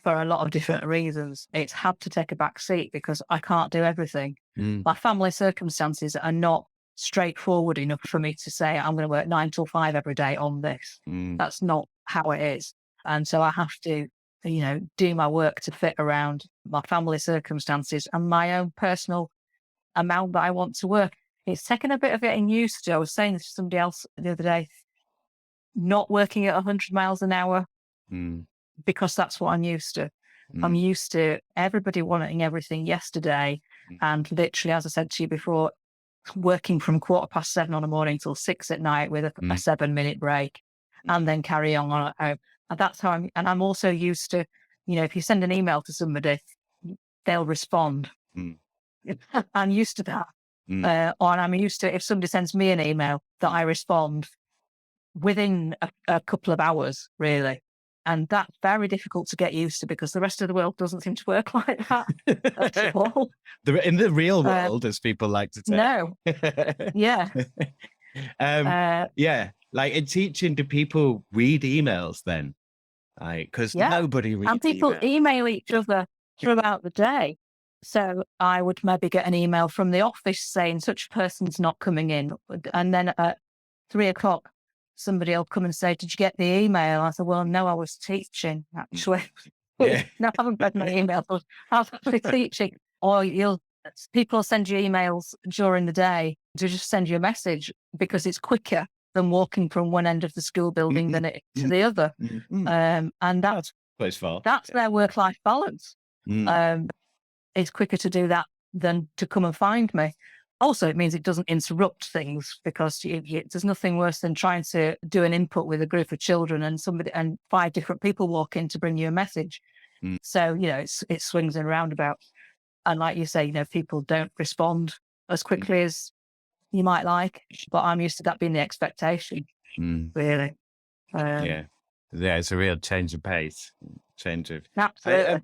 Speaker 2: for a lot of different reasons, it's had to take a back seat because I can't do everything.
Speaker 1: mm,
Speaker 2: My family circumstances are not straightforward enough for me to say I'm going to work 9 till 5 every day on this.
Speaker 1: mm,
Speaker 2: That's not how it is. And so I have to, do my work to fit around my family circumstances and my own personal amount that I want to work. It's taken a bit of getting used to. I was saying this to somebody else the other day, not working at 100 miles an hour
Speaker 1: mm,
Speaker 2: because that's what I'm used to. I'm
Speaker 1: mm,
Speaker 2: used to everybody wanting everything yesterday.
Speaker 1: mm,
Speaker 2: And literally, as I said to you before, working from 7:15 on a morning till 6 at night with a
Speaker 1: mm,
Speaker 2: 7-minute break and then carry on at home. And that's how I'm also used to, if you send an email to somebody, they'll respond.
Speaker 1: mm,
Speaker 2: I'm used to that.
Speaker 1: mm,
Speaker 2: Or I'm used to if somebody sends me an email that I respond within a couple of hours, really. And that's very difficult to get used to because the rest of the world doesn't seem to work like that at all.
Speaker 1: In the real world, as people like to say.
Speaker 2: No. Yeah.
Speaker 1: Yeah. Like in teaching, do people read emails then? Because
Speaker 2: Yeah.
Speaker 1: nobody reads
Speaker 2: And people
Speaker 1: emails.
Speaker 2: email each other throughout the day. So I would maybe get an email from the office saying such a person's not coming in. And then at 3 o'clock, somebody will come and say, "Did you get the email?" I said, "Well, no, I was teaching, actually."
Speaker 1: Yeah.
Speaker 2: No, I haven't read my email, but I was actually teaching. Or people will send you emails during the day to just send you a message because it's quicker than walking from one end of the school building than it to the other. And that's
Speaker 1: Close far.
Speaker 2: their work-life balance.
Speaker 1: Mm,
Speaker 2: It's quicker to do that than to come and find me. Also, it means it doesn't interrupt things because there's nothing worse than trying to do an input with a group of children and 5 different people walk in to bring you a message.
Speaker 1: Mm.
Speaker 2: So, it swings and roundabouts. And like you say, people don't respond as quickly as you might like, but I'm used to that being the expectation, really.
Speaker 1: Yeah. It's a real change of pace, change of.
Speaker 2: Absolutely.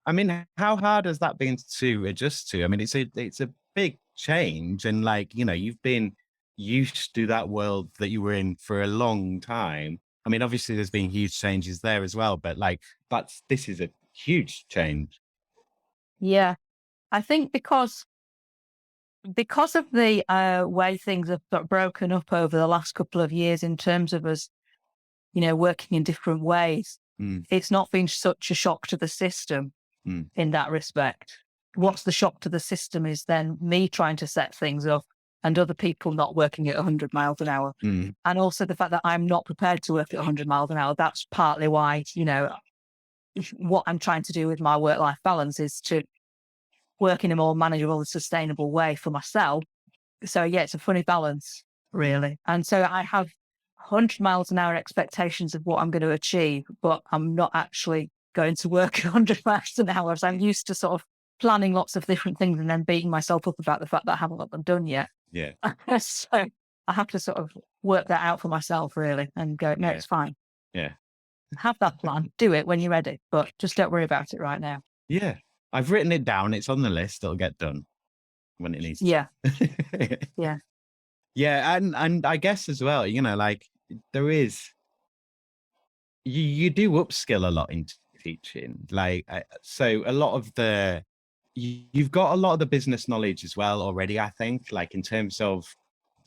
Speaker 1: I mean, how hard has that been to adjust to? I mean, it's a big change, and you've been used to that world that you were in for a long time. I mean, obviously, there's been huge changes there as well, but this is a huge change.
Speaker 2: Yeah. I think because of the way things have got broken up over the last couple of years in terms of us, working in different ways, it's not been such a shock to the system in that respect. What's the shock to the system is then me trying to set things up and other people not working at 100 miles an hour. And also the fact that I'm not prepared to work at 100 miles an hour. That's partly why, what I'm trying to do with my work-life balance is to work in a more manageable and sustainable way for myself. So yeah, it's a funny balance, really. And so I have 100 miles an hour expectations of what I'm going to achieve, but I'm not actually going to work 100 miles an hour. So I'm used to sort of planning lots of different things and then beating myself up about the fact that I haven't got them done yet.
Speaker 1: Yeah.
Speaker 2: So I have to sort of work that out for myself, really, and go, no, it's fine.
Speaker 1: Yeah.
Speaker 2: Have that plan, do it when you're ready, but just don't worry about it right now.
Speaker 1: Yeah. I've written it down. It's on the list. It'll get done when it needs to.
Speaker 2: Yeah. Yeah.
Speaker 1: Yeah. And I guess as well, there is, you do upskill a lot in teaching. So a lot of you've got a lot of the business knowledge as well already, I think, in terms of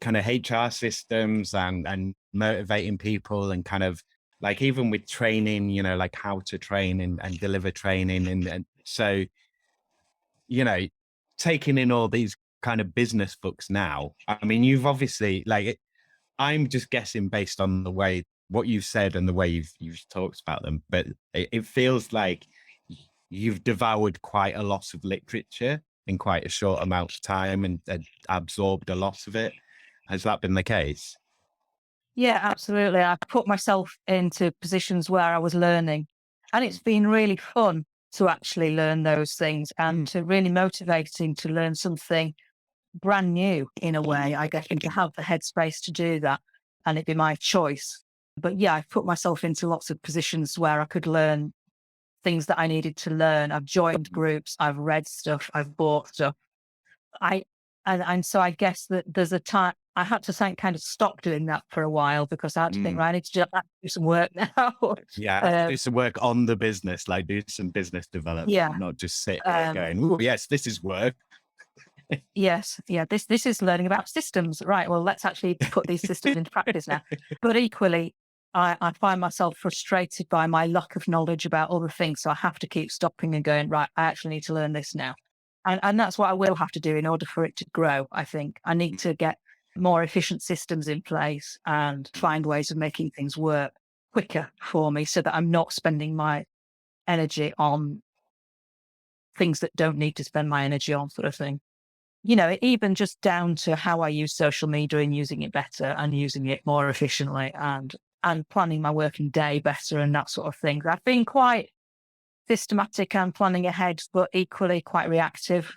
Speaker 1: kind of HR systems and motivating people and kind of even with training, how to train and deliver training. And so, taking in all these kind of business books now, I mean, you've obviously I'm just guessing based on the way what you've said and the way you've talked about them, but it feels like you've devoured quite a lot of literature in quite a short amount of time and absorbed a lot of it. Has that been the case?
Speaker 2: Yeah, absolutely. I put myself into positions where I was learning, and it's been really fun to actually learn those things and to really motivating to learn something brand new in a way, I guess, and to have the headspace to do that and it be my choice. But yeah, I've put myself into lots of positions where I could learn things that I needed to learn. I've joined groups, I've read stuff, I've bought stuff. I and so I guess that there's a time I had to kind of stop doing that for a while because I had to think,
Speaker 1: Mm.
Speaker 2: right, I need to do some work now.
Speaker 1: Yeah, I have to
Speaker 2: um,
Speaker 1: do some work on the business, like do some business development,
Speaker 2: yeah.
Speaker 1: not just sit here
Speaker 2: Um,
Speaker 1: going, "Oh, yes, this is work."
Speaker 2: yes. Yeah. This is learning about systems. Right. Well, let's actually put these systems into practice now. But equally, I find myself frustrated by my lack of knowledge about other things. So I have to keep stopping and going, right, I actually need to learn this now. And that's what I will have to do in order for it to grow. I think I need to get more efficient systems in place and find ways of making things work quicker for me so that I'm not spending my energy on things that don't need to spend my energy on, sort of thing. Even just down to how I use social media and using it better and using it more efficiently and planning my working day better and that sort of thing. I've been quite systematic and planning ahead, but equally quite reactive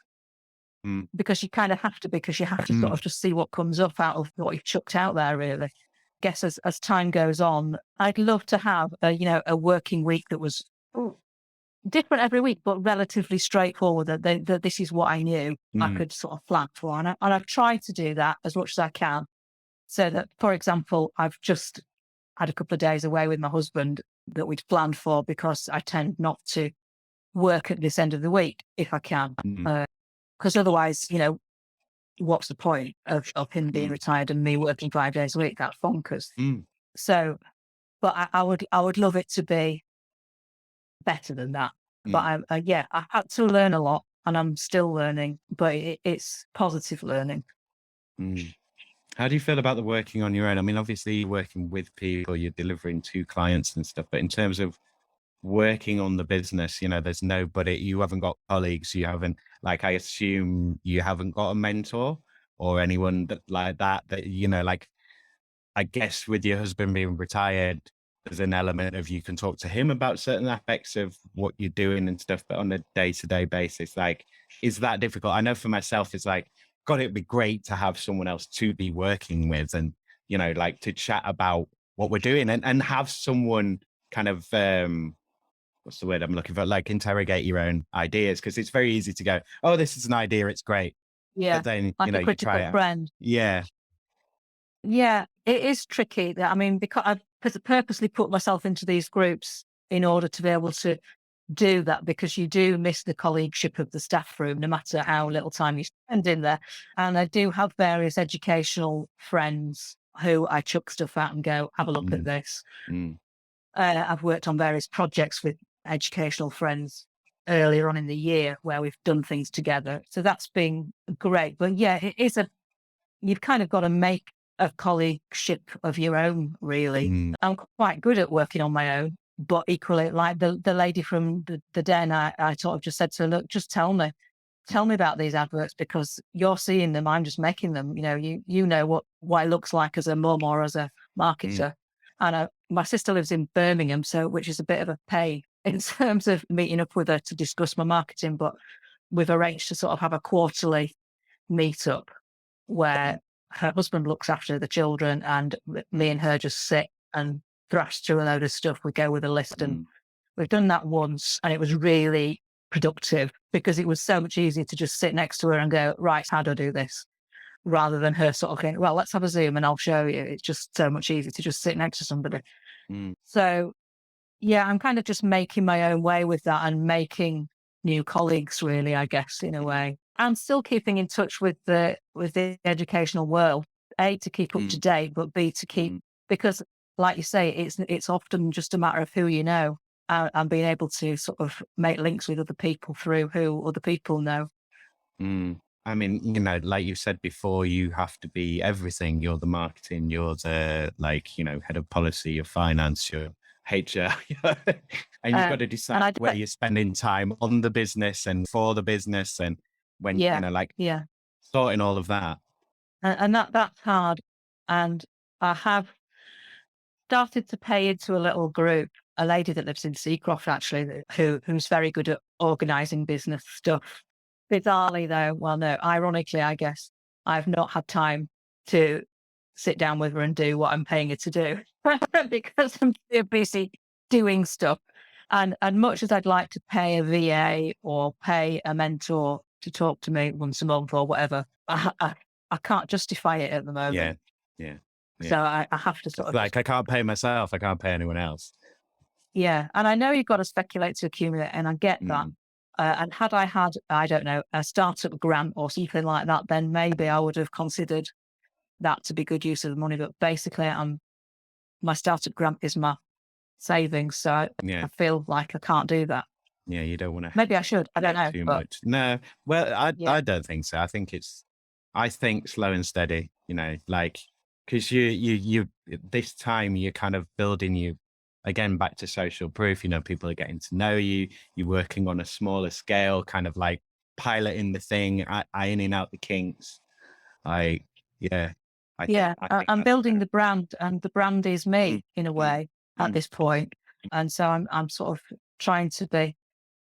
Speaker 1: Mm.
Speaker 2: because you have to sort
Speaker 1: Mm.
Speaker 2: of just see what comes up out of what you've chucked out there, really. Guess as time goes on, I'd love to have a working week that was different every week, but relatively straightforward. That this is what I knew I
Speaker 1: Mm.
Speaker 2: could sort of plan for, and I've tried to do that as much as I can. So that, for example, I've just had a couple of days away with my husband that we'd planned for because I tend not to work at this end of the week if I can,
Speaker 1: Mm.
Speaker 2: because otherwise, what's the point of him being
Speaker 1: Mm.
Speaker 2: retired and me working 5 days a week? That's bonkers.
Speaker 1: Mm.
Speaker 2: So, but I would love it to be better than that. But
Speaker 1: Mm.
Speaker 2: yeah, I had to learn a lot and I'm still learning, but it's positive learning.
Speaker 1: Mm. How do you feel about the working on your own? I mean, obviously, you're working with people, you're delivering to clients and stuff, but in terms of working on the business, there's nobody, you haven't got colleagues, you haven't, like, I assume you haven't got a mentor or anyone that, like, I guess with your husband being retired, there's an element of you can talk to him about certain aspects of what you're doing and stuff, but on a day-to-day basis, like, is that difficult? I know for myself, it's like, God, it'd be great to have someone else to be working with and, like to chat about what we're doing and have someone kind of, what's the word I'm looking for? Like interrogate your own ideas. Cause it's very easy to go, oh, this is an idea. It's great.
Speaker 2: Yeah,
Speaker 1: But then,
Speaker 2: like a
Speaker 1: you try
Speaker 2: critical
Speaker 1: it out.
Speaker 2: friend.
Speaker 1: Yeah.
Speaker 2: Yeah, it is tricky. That I mean, because I've purposely put myself into these groups in order to be able to do that, because you do miss the colleagueship of the staff room, no matter how little time you spend in there. And I do have various educational friends who I chuck stuff at and go, have a look at
Speaker 1: Mm.
Speaker 2: this.
Speaker 1: Mm.
Speaker 2: I've worked on various projects with educational friends earlier on in the year where we've done things together. So that's been great. But yeah, you've kind of got to make a colleagueship of your own, really.
Speaker 1: Mm.
Speaker 2: I'm quite good at working on my own, but equally, like the lady from the den, I sort of just said to her, look, just tell me about these adverts because you're seeing them. I'm just making them. You know what it looks like as a mum or as a
Speaker 1: Mm.
Speaker 2: marketer. And my sister lives in Birmingham, which is a bit of a pain in terms of meeting up with her to discuss my marketing. But we've arranged to sort of have a quarterly meetup where her husband looks after the children and me and her just sit and thrash through a load of stuff. We go with a list, and
Speaker 1: Mm.
Speaker 2: we've done that once and it was really productive because it was so much easier to just sit next to her and go, right, how do I do this? Rather than her sort of going, well, let's have a Zoom and I'll show you. It's just so much easier to just sit next to somebody.
Speaker 1: Mm.
Speaker 2: So yeah, I'm kind of just making my own way with that and making new colleagues, really, I guess, in a way. I'm still keeping in touch with the educational world, A, to keep up to
Speaker 1: Mm.
Speaker 2: date, but B, to keep,
Speaker 1: Mm.
Speaker 2: because like you say, it's often just a matter of who you know, and being able to sort of make links with other people through who other people know.
Speaker 1: Mm. I mean, like you said before, you have to be everything. You're the marketing, you're the head of policy, your finance, your HR, and you've got to
Speaker 2: And
Speaker 1: decide
Speaker 2: I,
Speaker 1: where you're spending time on the business and for the business, and when
Speaker 2: yeah,
Speaker 1: like
Speaker 2: yeah.
Speaker 1: sorting all of that.
Speaker 2: And that's hard. And I have started to pay into a little group, a lady that lives in Seacroft, actually, who's very good at organising business stuff. Bizarrely, though, well, no, ironically, I guess, I've not had time to sit down with her and do what I'm paying her to do because I'm too busy doing stuff. And much as I'd like to pay a VA or pay a mentor to talk to me once a month or whatever, I can't justify it at the moment.
Speaker 1: Yeah. Yeah.
Speaker 2: So I have to sort of
Speaker 1: Like, I can't pay myself. I can't pay anyone else.
Speaker 2: yeah. And I know you've got to speculate to accumulate, and I get that. And had I had, I don't know, a startup grant or something like that, then maybe I would have considered that to be good use of the money. But basically, my startup grant is my savings, so I feel like I can't do that.
Speaker 1: Yeah, you don't want to.
Speaker 2: Maybe I should. I don't know.
Speaker 1: Too
Speaker 2: but,
Speaker 1: much. No, well,
Speaker 2: Yeah.
Speaker 1: I don't think so. I think slow and steady. Like, because you this time you're kind of building you again back to social proof. People are getting to know you. You're working on a smaller scale, kind of like piloting the thing, ironing out the kinks. I think
Speaker 2: I'm building the brand, and the brand is me in a way at this point. And so I'm sort of trying to be.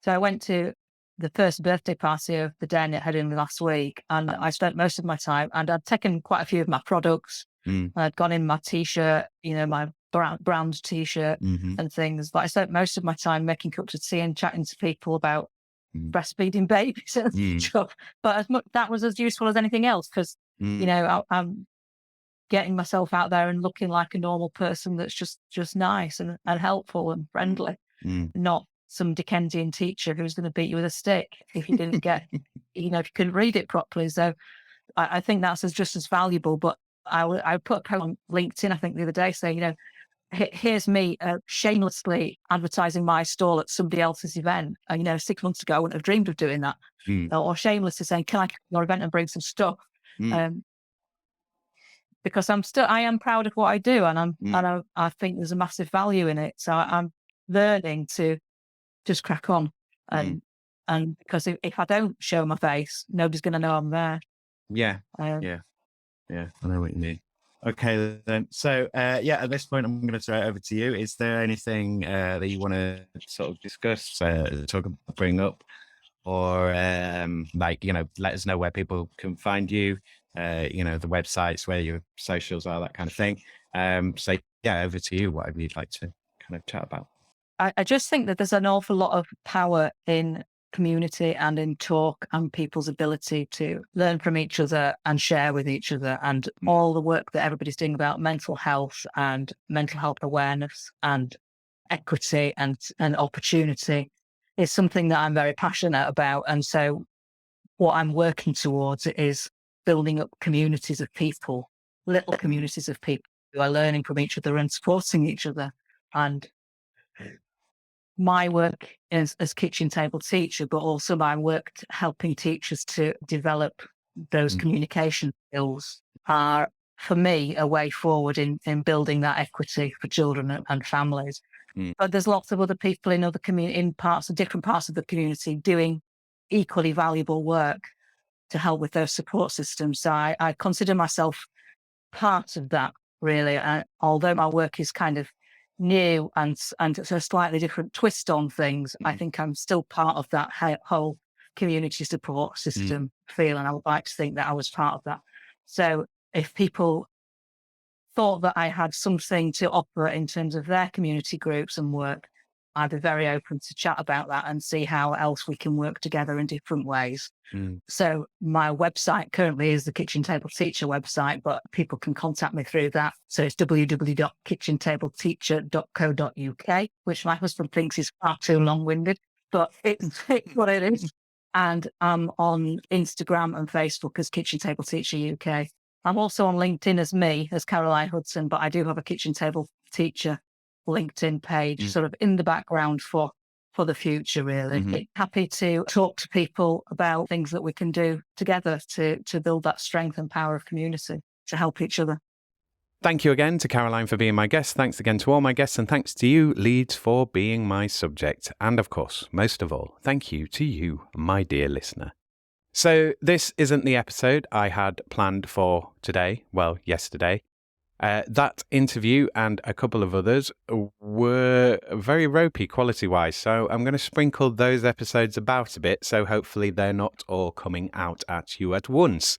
Speaker 2: So I went to the first birthday party of the den it had in last week, and I spent most of my time, and I'd taken quite a few of my products. I'd gone in my t-shirt, my brand t-shirt and things, but I spent most of my time making cups of tea and chatting to people about breastfeeding babies and stuff. But that was as useful as anything else, because I'm getting myself out there and looking like a normal person that's just nice and helpful and friendly, not some Dickensian teacher who's going to beat you with a stick if you didn't get, if you couldn't read it properly. So I think that's just as valuable. But I put a post on LinkedIn, I think the other day, saying, here's me shamelessly advertising my stall at somebody else's event. 6 months ago, I wouldn't have dreamed of doing that. Or shamelessly saying, can I come to your event and bring some stuff? Because I am proud of what I do, and I think there's a massive value in it. So I'm learning to just crack on, and because if I don't show my face, nobody's going to know I'm there.
Speaker 1: Yeah. I know what you mean. Okay, then. So, at this point, I'm going to throw it over to you. Is there anything that you want to sort of discuss, bring up, or let us know where people can find you, the websites, where your socials are, that kind of thing. So, over to you, whatever you'd like to kind of chat about.
Speaker 2: I just think that there's an awful lot of power in community and in talk and people's ability to learn from each other and share with each other, and all the work that everybody's doing about mental health and mental health awareness and equity and opportunity is something that I'm very passionate about. And so what I'm working towards is building up communities of people, little communities of people who are learning from each other and supporting each other. And my work as kitchen table teacher, but also my work helping teachers to develop those communication skills are, for me, a way forward in building that equity for children and families. But there's lots of other people in other different parts of the community doing equally valuable work to help with those support systems. So I consider myself part of that, really. Although my work is kind of new and it's a slightly different twist on things, I think I'm still part of that whole community support system feel, and I would like to think that I was part of that. So if people thought that I had something to offer in terms of their community groups and work, I'd be very open to chat about that and see how else we can work together in different ways. So my website currently is the Kitchen Table Teacher website, but people can contact me through that. So it's www.kitchentableteacher.co.uk, which my husband thinks is far too long-winded, but it's what it is. And I'm on Instagram and Facebook as Kitchen Table Teacher UK. I'm also on LinkedIn as Caroline Hudson, but I do have a Kitchen Table Teacher LinkedIn page sort of in the background for the future, really. Happy to talk to people about things that we can do together to build that strength and power of community to help each other.
Speaker 1: Thank you again to Caroline for being my guest. Thanks again to all my guests, and thanks to you, Leeds, for being my subject. And of course, most of all, thank you to you, my dear listener. So this isn't the episode I had planned for today, yesterday. That interview and a couple of others were very ropey quality-wise, so I'm going to sprinkle those episodes about a bit, so hopefully they're not all coming out at you at once.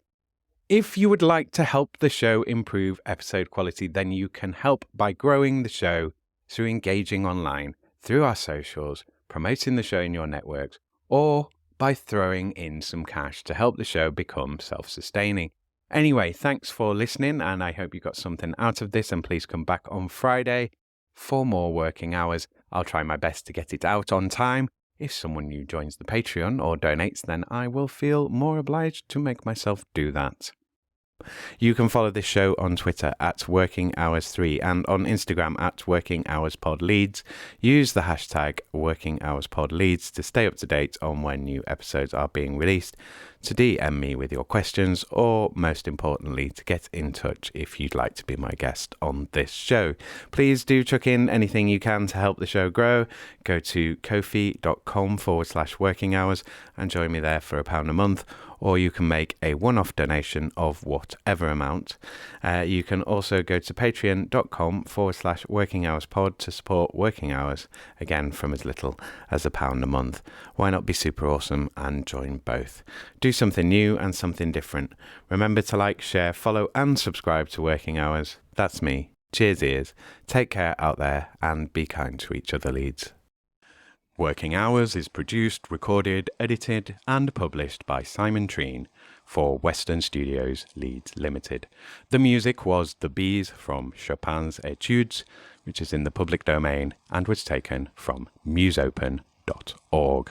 Speaker 1: If you would like to help the show improve episode quality, then you can help by growing the show through engaging online, through our socials, promoting the show in your networks, or by throwing in some cash to help the show become self-sustaining. Anyway, thanks for listening, and I hope you got something out of this, and please come back on Friday for more working hours. I'll try my best to get it out on time. If someone new joins the Patreon or donates, then I will feel more obliged to make myself do that. You can follow this show on Twitter at Working Hours 3 and on Instagram at Working Hours Pod Leeds. Use the hashtag Working Hours Pod Leeds to stay up to date on when new episodes are being released, to DM me with your questions, or most importantly, to get in touch if you'd like to be my guest on this show. Please do chuck in anything you can to help the show grow. Go to ko-fi.com/working hours and join me there for £1 a month, or you can make a one-off donation of whatever amount. You can also go to patreon.com/working hours pod to support Working Hours, again from as little as £1 a month. Why not be super awesome and join both? Do something new and something different. Remember to like, share, follow and subscribe to Working Hours. That's me. Cheers ears. Take care out there and be kind to each other, Leeds. Working Hours is produced, recorded, edited and published by Simon Treen for Western Studios Leeds Limited. The music was The Bees from Chopin's Etudes, which is in the public domain and was taken from museopen.org.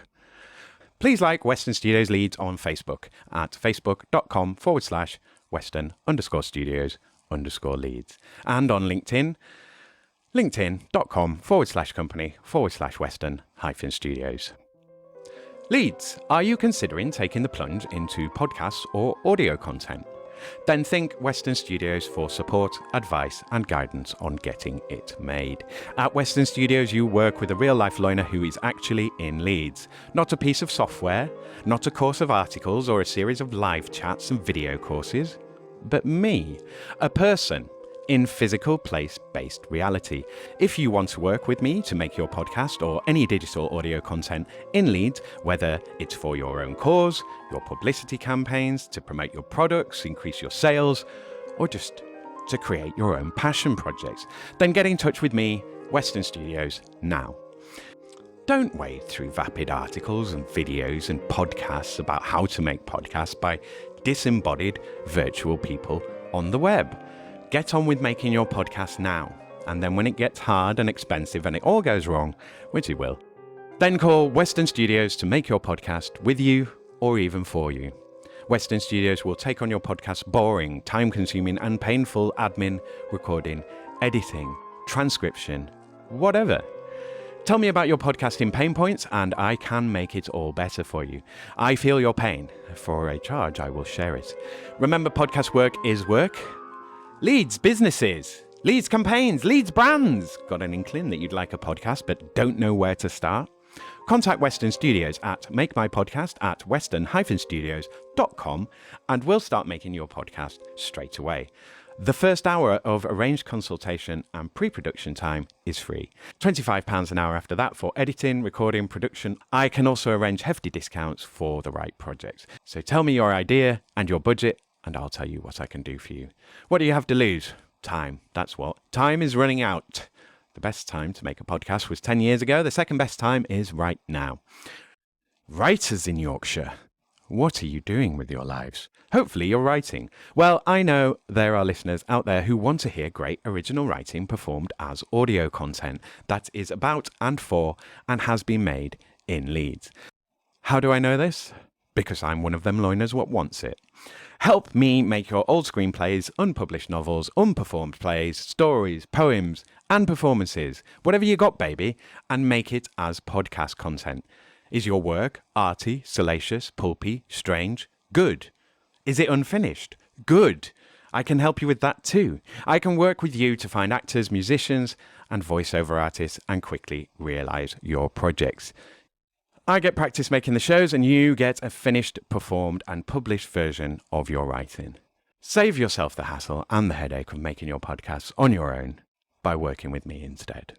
Speaker 1: Please like Western Studios Leeds on Facebook at facebook.com/Western_Studios_Leeds and on LinkedIn, linkedin.com/company/Western-Studios. Leeds, are you considering taking the plunge into podcasts or audio content? Then think Western Studios for support, advice and guidance on getting it made. At Western Studios, you work with a real-life learner who is actually in Leeds. Not a piece of software, not a course of articles or a series of live chats and video courses, but me, a person in physical place-based reality. If you want to work with me to make your podcast or any digital audio content in Leeds, whether it's for your own cause, your publicity campaigns, to promote your products, increase your sales, or just to create your own passion projects, then get in touch with me, Western Studios, now. Don't wade through vapid articles and videos and podcasts about how to make podcasts by disembodied virtual people on the web. Get on with making your podcast now, and then when it gets hard and expensive and it all goes wrong, which it will, then call Western Studios to make your podcast with you or even for you. Western Studios will take on your podcast's boring, time-consuming and painful admin, recording, editing, transcription, whatever. Tell me about your podcasting pain points and I can make it all better for you. I feel your pain. For a charge, I will share it. Remember, podcast work is work. Leeds businesses, Leeds campaigns, Leeds brands. Got an inkling that you'd like a podcast but don't know where to start? Contact Western Studios at makemypodcast@western-studios.com and we'll start making your podcast straight away. The first hour of arranged consultation and pre-production time is free. £25 an hour after that for editing, recording, production. I can also arrange hefty discounts for the right projects. So tell me your idea and your budget and I'll tell you what I can do for you. What do you have to lose? Time. That's what. Time is running out. The best time to make a podcast was 10 years ago. The second best time is right now. Writers in Yorkshire, what are you doing with your lives? Hopefully you're writing. Well, I know there are listeners out there who want to hear great original writing performed as audio content that is about and for and has been made in Leeds. How do I know this? Because I'm one of them loiners what wants it. Help me make your old screenplays, unpublished novels, unperformed plays, stories, poems, and performances, whatever you got, baby, and make it as podcast content. Is your work arty, salacious, pulpy, strange? Good. Is it unfinished? Good. I can help you with that too. I can work with you to find actors, musicians, and voiceover artists and quickly realize your projects. I get practice making the shows and you get a finished, performed and published version of your writing. Save yourself the hassle and the headache of making your podcasts on your own by working with me instead.